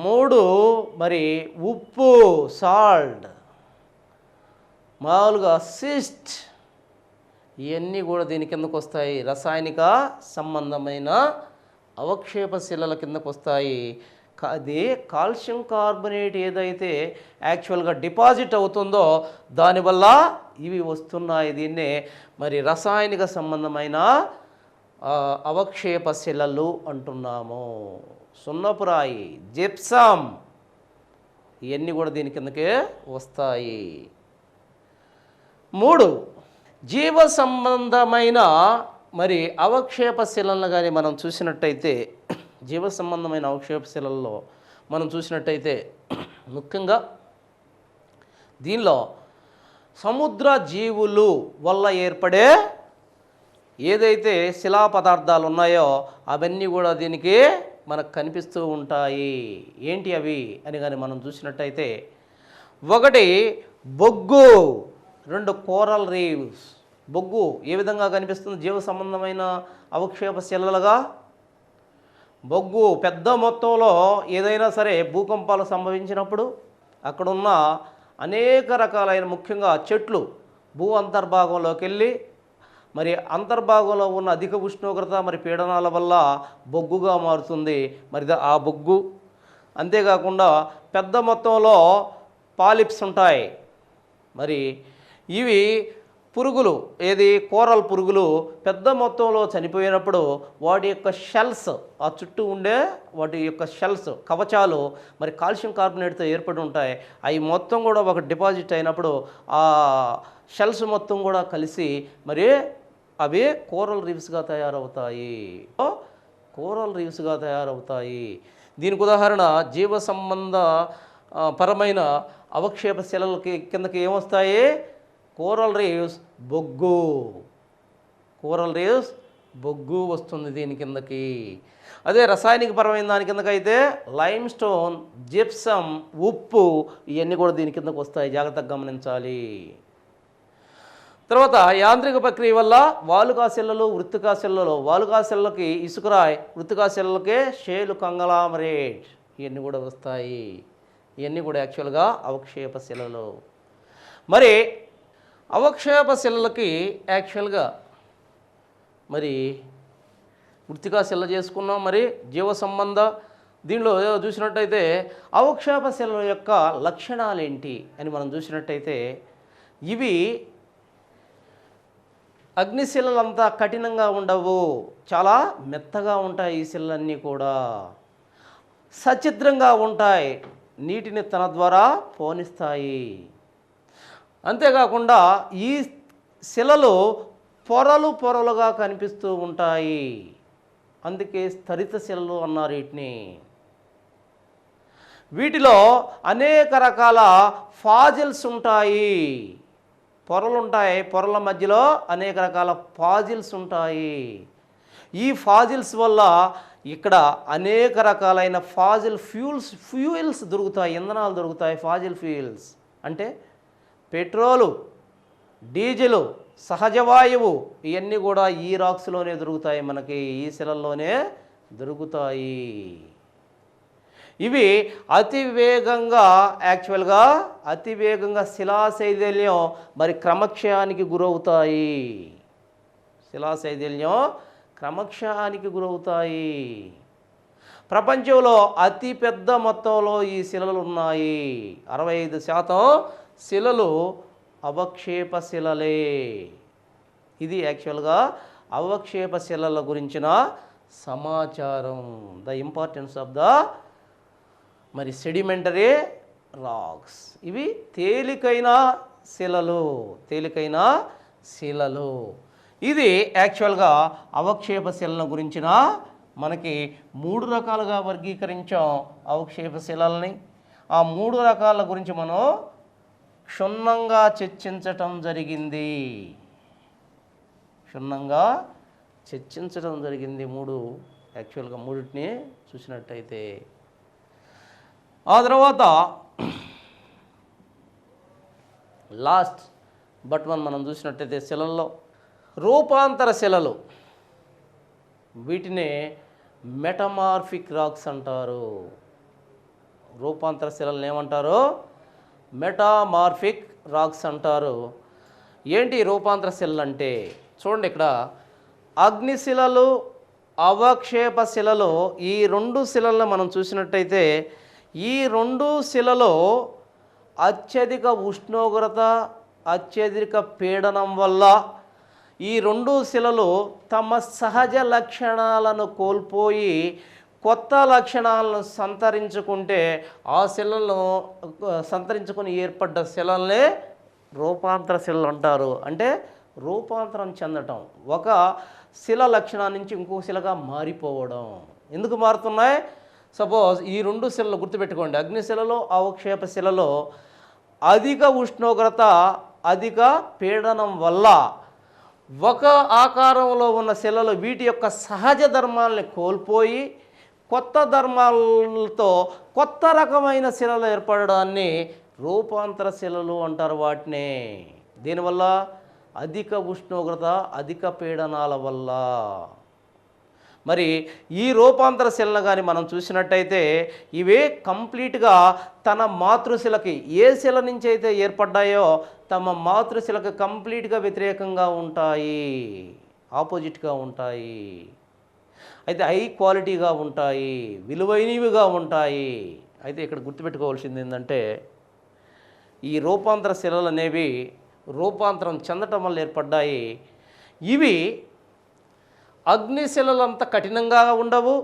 3 మరి ఉప్పు, సాల్ట్. మామూలుగా సిస్ట్. ఇవన్నీ కూడా దీని కిందకు వస్తాయి, రసాయనిక సంబంధమైన అవక్షేప శిలల కిందకు వస్తాయి. అది కాల్షియం కార్బోనేట్ ఏదైతే యాక్చువల్గా డిపాజిట్ అవుతుందో దానివల్ల ఇవి వస్తున్నాయి. దీన్నే మరి రసాయనిక సంబంధమైన అవక్షేప శిలలు అంటున్నాము. సున్నపురాయి, జిప్సం, ఇవన్నీ కూడా దీని కిందకే వస్తాయి. 3 జీవ సంబంధమైన మరి అవక్షేప శిలలను కానీ మనం చూసినట్టయితే, జీవ సంబంధమైన అవక్షేప శిలల్లో మనం చూసినట్టయితే ముఖ్యంగా దీనిలో సముద్ర జీవులు వల్ల ఏర్పడే ఏదైతే శిలా పదార్థాలు ఉన్నాయో అవన్నీ కూడా దీనికి మనకు కనిపిస్తూ ఉంటాయి. ఏంటి అవి అని కానీ మనం చూసినట్టయితే, 1 బొగ్గు, 2 కోరల్ రీవ్స్. బొగ్గు ఏ విధంగా కనిపిస్తుంది జీవ సంబంధమైన అవక్షేప శిలలుగా? బొగ్గు పెద్ద మొత్తంలో ఏదైనా సరే భూకంపాలు సంభవించినప్పుడు అక్కడున్న అనేక రకాలైన ముఖ్యంగా చెట్లు భూ అంతర్భాగంలోకి వెళ్ళి మరి అంతర్భాగంలో ఉన్న అధిక ఉష్ణోగ్రత మరి పీడనాల వల్ల బొగ్గుగా మారుతుంది. మరి ఆ బొగ్గు అంతేకాకుండా పెద్ద మొత్తంలో పాలిప్స్ ఉంటాయి. మరి ఇవి పురుగులు, ఏది కోరల్ పురుగులు పెద్ద మొత్తంలో చనిపోయినప్పుడు వాటి యొక్క షెల్స్, ఆ చుట్టూ ఉండే వాటి యొక్క షెల్స్, కవచాలు మరి కాల్షియం కార్బోనేట్తో ఏర్పడి ఉంటాయి. అవి మొత్తం కూడా ఒక డిపాజిట్ అయినప్పుడు ఆ షెల్స్ మొత్తం కూడా కలిసి మరి అవి కోరల్ రీవ్స్గా తయారవుతాయి. కోరల్ రీవ్స్గా తయారవుతాయి. దీనికి ఉదాహరణ జీవ సంబంధ పరమైన అవక్షేప శిలలకి కిందకి ఏమొస్తాయి? కోరల్ రీవ్స్, బొగ్గు. కోరల్ రీవ్స్, బొగ్గు వస్తుంది దీని కిందకి. అదే రసాయనిక పరమైన దాని కిందకైతే లైమ్ స్టోన్, జిప్సం, ఉప్పు, ఇవన్నీ కూడా దీని కిందకు వస్తాయి. జాగ్రత్తగా గమనించాలి. తర్వాత యాంత్రిక ప్రక్రియ వల్ల వాలుకా శిలలు, వృత్తికా శిలలు. వాలుకా శిలలకి ఇసుకరాయ్, వృత్తికా శిలలకే షేలు కంగలామరేట్, ఇవన్నీ కూడా వస్తాయి. ఇవన్నీ కూడా యాక్చువల్గా అవక్షేప శిలలు. మరి అవక్షేప శిలలకి యాక్చువల్గా మరి వృత్తికా శిల చేసుకున్నాం. మరి జీవ సంబంధ దీనిలో చూసినట్టయితే అవక్షేప శిలల యొక్క లక్షణాలు ఏంటి అని మనం చూసినట్టయితే, ఇవి అగ్నిశిలలంతా కఠినంగా ఉండవు, చాలా మెత్తగా ఉంటాయి. ఈ శిలలన్నీ కూడా సచిద్రంగా ఉంటాయి, నీటిని తన ద్వారా పోనిస్తాయి. అంతేకాకుండా ఈ శిలలు పొరలు పొరలుగా కనిపిస్తూ ఉంటాయి. అందుకే స్థరిత శిలలు అన్నారు వీటిని. వీటిలో అనేక రకాల ఫాజిల్స్ ఉంటాయి, పొరలు ఉంటాయి. పొరల మధ్యలో అనేక రకాల ఫాజిల్స్ ఉంటాయి. ఈ ఫాజిల్స్ వల్ల ఇక్కడ అనేక రకాలైన ఫాజిల్ ఫ్యూయల్స్ దొరుకుతాయి, ఇంధనాలు దొరుకుతాయి. ఫాజిల్ ఫ్యూయల్స్ అంటే పెట్రోలు, డీజిలు, సహజ వాయువు, ఇవన్నీ కూడా ఈ రాక్స్లోనే దొరుకుతాయి, మనకి ఈ శిలల్లోనే దొరుకుతాయి. ఇవి అతివేగంగా యాక్చువల్గా అతివేగంగా శిలాశైథిల్యం మరి క్రమక్షయానికి గురవుతాయి. శిలాశైథిల్యం క్రమక్షయానికి గురవుతాయి. ప్రపంచంలో అతి పెద్ద మొత్తంలో ఈ శిలలు ఉన్నాయి. 65% శిలలు అవక్షేప శిలలే. ఇది యాక్చువల్గా అవక్షేప శిలల గురించిన సమాచారం. The importance of the sedimentary rocks. ఇవి తేలికైన శిలలు. ఇది యాక్చువల్గా అవక్షేప శిలల గురించిన మనకి 3 రకాలుగా వర్గీకరించాం అవక్షేప శిలల్ని. ఆ 3 రకాల గురించి మనం క్షుణ్ణంగా చర్చించటం జరిగింది. 3 యాక్చువల్గా 3టిని చూసినట్టయితే. ఆ తర్వాత లాస్ట్ బట్ మనం చూసినట్టయితే శిలల్లో రూపాంతర శిలలు, వీటినే మెటమార్ఫిక్ రాక్స్ అంటారు. రూపాంతర శిలలను ఏమంటారు? మెటామార్ఫిక్ రాక్స్ అంటారు. ఏంటి రూపాంతర శిలలు అంటే? చూడండి, ఇక్కడ అగ్నిశిలలు, అవక్షేప శిలలు, ఈ 2 శిలలను మనం చూసినట్టయితే ఈ 2 శిలలో అత్యధిక ఉష్ణోగ్రత, అత్యధిక పీడనం వల్ల ఈ 2 శిలలు తమ సహజ లక్షణాలను కోల్పోయి కొత్త లక్షణాలను సంతరించుకుంటే ఆ శిలలను సంతరించుకుని ఏర్పడ్డ శిలల్నే రూపాంతర శిలలు అంటారు. అంటే రూపాంతరం చెందటం, ఒక శిల లక్షణాన్ని నుంచి ఇంకో శిలగా మారిపోవడం. ఎందుకు మారుతున్నాయి? సపోజ్ ఈ 2 శిలలు గుర్తుపెట్టుకోండి. అగ్నిశిలలో, అవక్షేప శిలలో అధిక ఉష్ణోగ్రత, అధిక పీడనం వల్ల ఒక ఆకారంలో ఉన్న శిలలు వీటి యొక్క సహజ ధర్మాలని కోల్పోయి కొత్త ధర్మాలతో కొత్త రకమైన శిలలు ఏర్పడడాన్ని రూపాంతర శిలలు అంటారు వాటిని. దీనివల్ల అధిక ఉష్ణోగ్రత, అధిక పీడనాల వల్ల. మరి ఈ రూపాంతర శిలను కానీ మనం చూసినట్టయితే ఇవే కంప్లీట్గా తన మాతృశిలకి, ఏ శిల నుంచి అయితే ఏర్పడ్డాయో తమ మాతృశిలకు కంప్లీట్గా వ్యతిరేకంగా ఉంటాయి, ఆపోజిట్గా ఉంటాయి. అయితే హై క్వాలిటీగా ఉంటాయి, విలువైనవిగా ఉంటాయి. అయితే ఇక్కడ గుర్తుపెట్టుకోవాల్సింది ఏంటంటే ఈ రూపాంతర శిలలు అనేవి రూపాంతరం చెందటం వల్ల ఏర్పడ్డాయి. ఇవి అగ్నిశిలలంత కఠినంగా ఉండవు,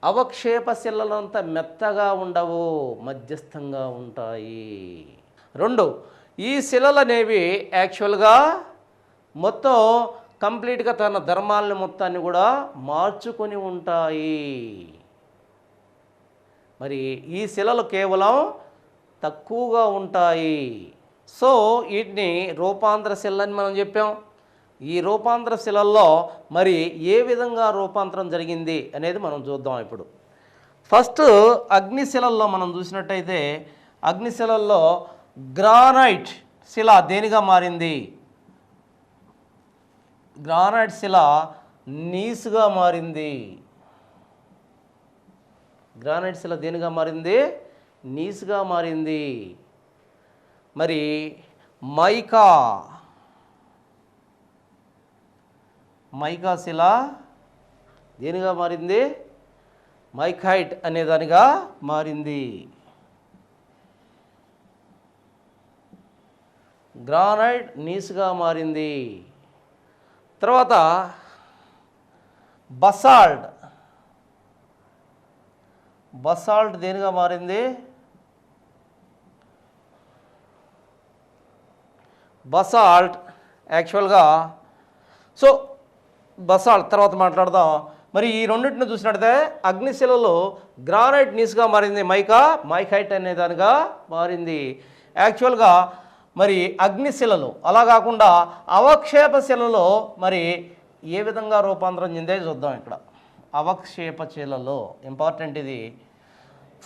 అవక్షేప శిలలంత మెత్తగా ఉండవు, మధ్యస్థంగా ఉంటాయి. 2, ఈ శిలలు అనేవి యాక్చువల్గా మొత్తం కంప్లీట్గా తన ధర్మాలని మొత్తాన్ని కూడా మార్చుకొని ఉంటాయి. మరి ఈ శిలలు కేవలం తక్కువగా ఉంటాయి. సో వీటిని రూపాంతర శిలని మనం చెప్పాం. ఈ రూపాంతర శిలల్లో మరి ఏ విధంగా రూపాంతరం జరిగింది అనేది మనం చూద్దాం ఇప్పుడు. ఫస్ట్ అగ్నిశిలల్లో మనం చూసినట్టయితే అగ్నిశిలల్లో గ్రానైట్ శిల దేనిగా మారింది? గ్రానైట్ శిల నీసుగా మారింది. గ్రానైట్ శిల దేనిగా మారింది? నీసుగా మారింది. మరి మైకా శిల దేనిగా మారింది? మైకైట్ అనే దానిగా మారింది. గ్రానైట్ నీసుగా మారింది. తర్వాత బసాల్ట్ దేనిగా మారింది? బసాల్ట్ యాక్చువల్గా బసాల్ట్ తర్వాత మాట్లాడదాం. మరి ఈ రెండింటిని చూసినట్టయితే అగ్నిశిలలో గ్రానైట్ నీసుగా మారింది, మైకైట్ అనే దానిగా మారింది. యాక్చువల్గా మరి అగ్నిశిలలు అలా కాకుండా అవక్షేప శిలలో మరి ఏ విధంగా రూపాంతరం చెందే చూద్దాం. ఇక్కడ అవక్షేప శిలలో ఇంపార్టెంట్ ఇది.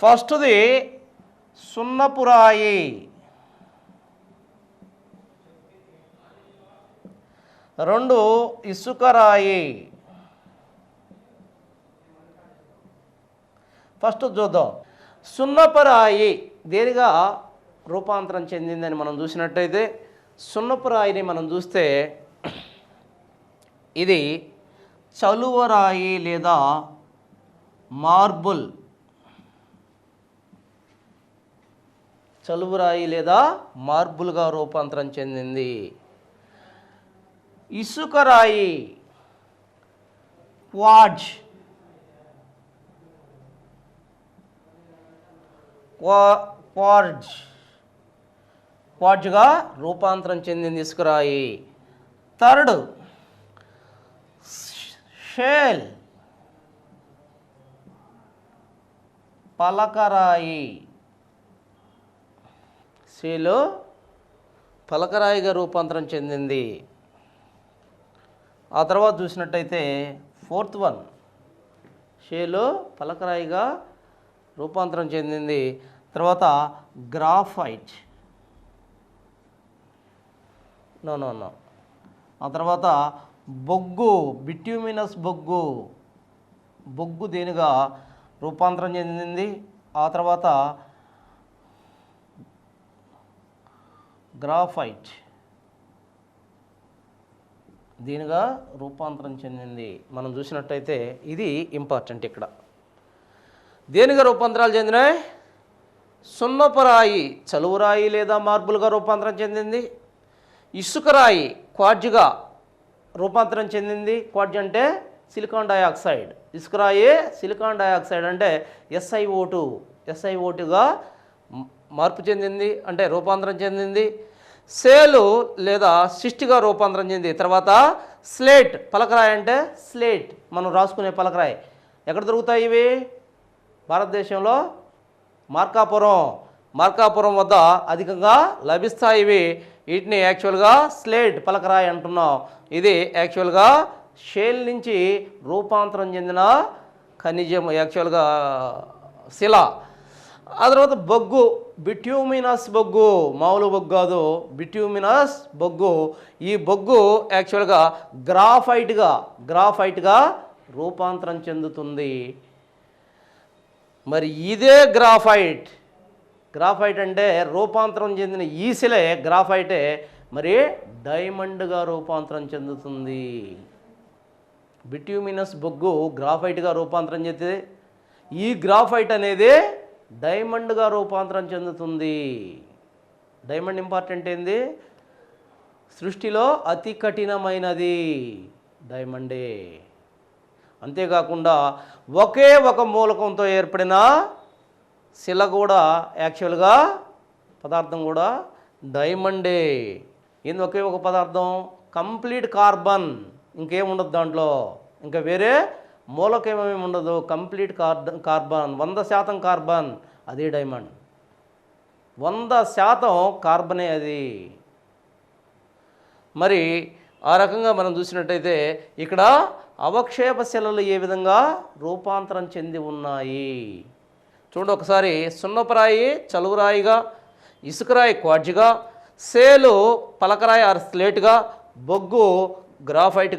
ఫస్ట్ది సున్నపురాయి, 2 ఇసుకరాయి. ఫస్ట్ చూద్దాం. సున్నపురాయి దేనిగా రూపాంతరం చెందిందని మనం చూసినట్టయితే సున్నపురాయిని మనం చూస్తే ఇది చలువరాయి లేదా మార్బుల్, చలువరాయి లేదా మార్బుల్గా రూపాంతరం చెందింది. ఇసుకరాయి క్వార్ట్జ్, క్వార్ట్జ్గా రూపాంతరం చెందింది ఇసుకరాయి. Third shale, పలకరాయి. షేలు పలకరాయిగా రూపాంతరం చెందింది. ఆ తర్వాత చూసినట్టయితే ఫోర్త్ వన్, షేలు పలకరాయిగా రూపాంతరం చెందింది. తర్వాత గ్రాఫైట్, నో. ఆ తర్వాత బొగ్గు, బిట్యూమినస్ బొగ్గు దేనిగా రూపాంతరం చెందింది. ఆ తర్వాత గ్రాఫైట్ దీనిగా రూపాంతరం చెందింది. మనం చూసినట్టయితే ఇది ఇంపార్టెంట్. ఇక్కడ దేనిగా రూపాంతరాలు చెందినాయి? సున్నపురాయి చలువరాయి లేదా మార్బుల్గా రూపాంతరం చెందింది. ఇసుకరాయి క్వార్ట్జ్గా రూపాంతరం చెందింది. క్వార్ట్జ్ అంటే సిలికాన్ డయాక్సైడ్. ఇసుకరాయి సిలికాన్ డయాక్సైడ్ అంటే SiO2గా మార్పు చెందింది, అంటే రూపాంతరం చెందింది. సేలు లేదా సిస్ట్గా రూపాంతరం చెంది. తర్వాత స్లేట్, పలకరాయి అంటే స్లేట్, మనం రాసుకునే పలకరాయి. ఎక్కడ దొరుకుతాయి ఇవి? భారతదేశంలో మార్కాపురం వద్ద అధికంగా లభిస్తాయి ఇవి. వీటిని యాక్చువల్గా స్లేట్ పలకరాయి అంటున్నాం. ఇది యాక్చువల్గా షేల్ నుంచి రూపాంతరం చెందిన ఖనిజం, యాక్చువల్గా శిల. ఆ తర్వాత బొగ్గు, బిట్యూమినస్ బొగ్గు, మామూలు బొగ్గు కాదు, బిట్యూమినస్ బొగ్గు. ఈ బొగ్గు యాక్చువల్గా గ్రాఫైట్గా రూపాంతరం చెందుతుంది. మరి ఇదే గ్రాఫైట్ అంటే రూపాంతరం చెందిన ఈ శిలే గ్రాఫైటే మరి డైమండ్గా రూపాంతరం చెందుతుంది. బిట్యూమినస్ బొగ్గు గ్రాఫైట్గా రూపాంతరం చెందితే ఈ గ్రాఫైట్ అనేది డైమండ్గా రూపాంతరం చెందుతుంది. డైమండ్ ఇంపార్టెంట్ ఏంది? సృష్టిలో అతి కఠినమైనది డైమండే. అంతేకాకుండా ఒకే ఒక మూలకంతో ఏర్పడిన శిల కూడా యాక్చువల్గా పదార్థం కూడా డైమండే. ఏంది ఒకే ఒక పదార్థం? కంప్లీట్ కార్బన్, ఇంకేముండదు దాంట్లో, ఇంకా వేరే మూలకమేమి ఉండదు. కంప్లీట్ కార్బన్, 100% కార్బన్, అదే డైమండ్. 100% కార్బనే అది. మరి ఆ రకంగా మనం చూసినట్టయితే ఇక్కడ అవక్షేప శిలలు ఏ విధంగా రూపాంతరం చెంది ఉన్నాయి చూడండి ఒకసారి. సున్నపురాయి చలువరాయిగా, ఇసుకరాయి క్వార్ట్జ్గా, సేలు పలకరాయి ఆర్ స్లేట్గా, బొగ్గు గ్రాఫైట్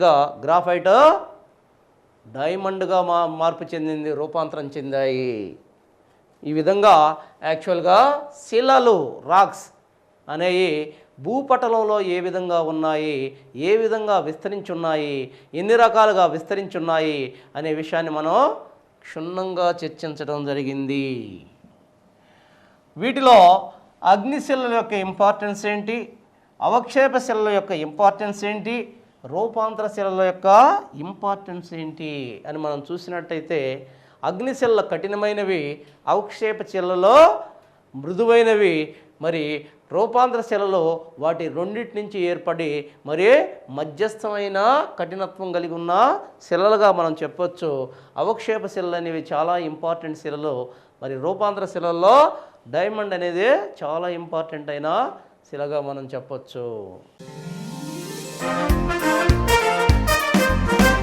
డైమండ్గా మార్పు చెందింది, రూపాంతరం చెందాయి. ఈ విధంగా యాక్చువల్గా శిలలు, రాక్స్ అనేవి భూపటలంలో ఏ విధంగా ఉన్నాయి, ఏ విధంగా విస్తరించున్నాయి, ఎన్ని రకాలుగా విస్తరించున్నాయి అనే విషయాన్ని మనం క్షుణ్ణంగా చర్చించడం జరిగింది. వీటిలో అగ్నిశిలల యొక్క ఇంపార్టెన్స్ ఏంటి, అవక్షేప శిలల యొక్క ఇంపార్టెన్స్ ఏంటి, రూపాంతర శిలల యొక్క ఇంపార్టెన్స్ ఏంటి అని మనం చూసినట్టయితే అగ్నిశిలలు కఠినమైనవి, అవక్షేప శిలలో మృదువైనవి, మరి రూపాంతర శిలలో వాటి రెండింటి నుంచి ఏర్పడి మరి మధ్యస్థమైన కఠినత్వం కలిగి ఉన్న శిలలుగా మనం చెప్పొచ్చు. అవక్షేప శిలలు అనేవి చాలా ఇంపార్టెంట్ శిలలు. మరి రూపాంతర శిలల్లో డైమండ్ అనేది చాలా ఇంపార్టెంట్ అయిన శిలగా మనం చెప్పొచ్చు.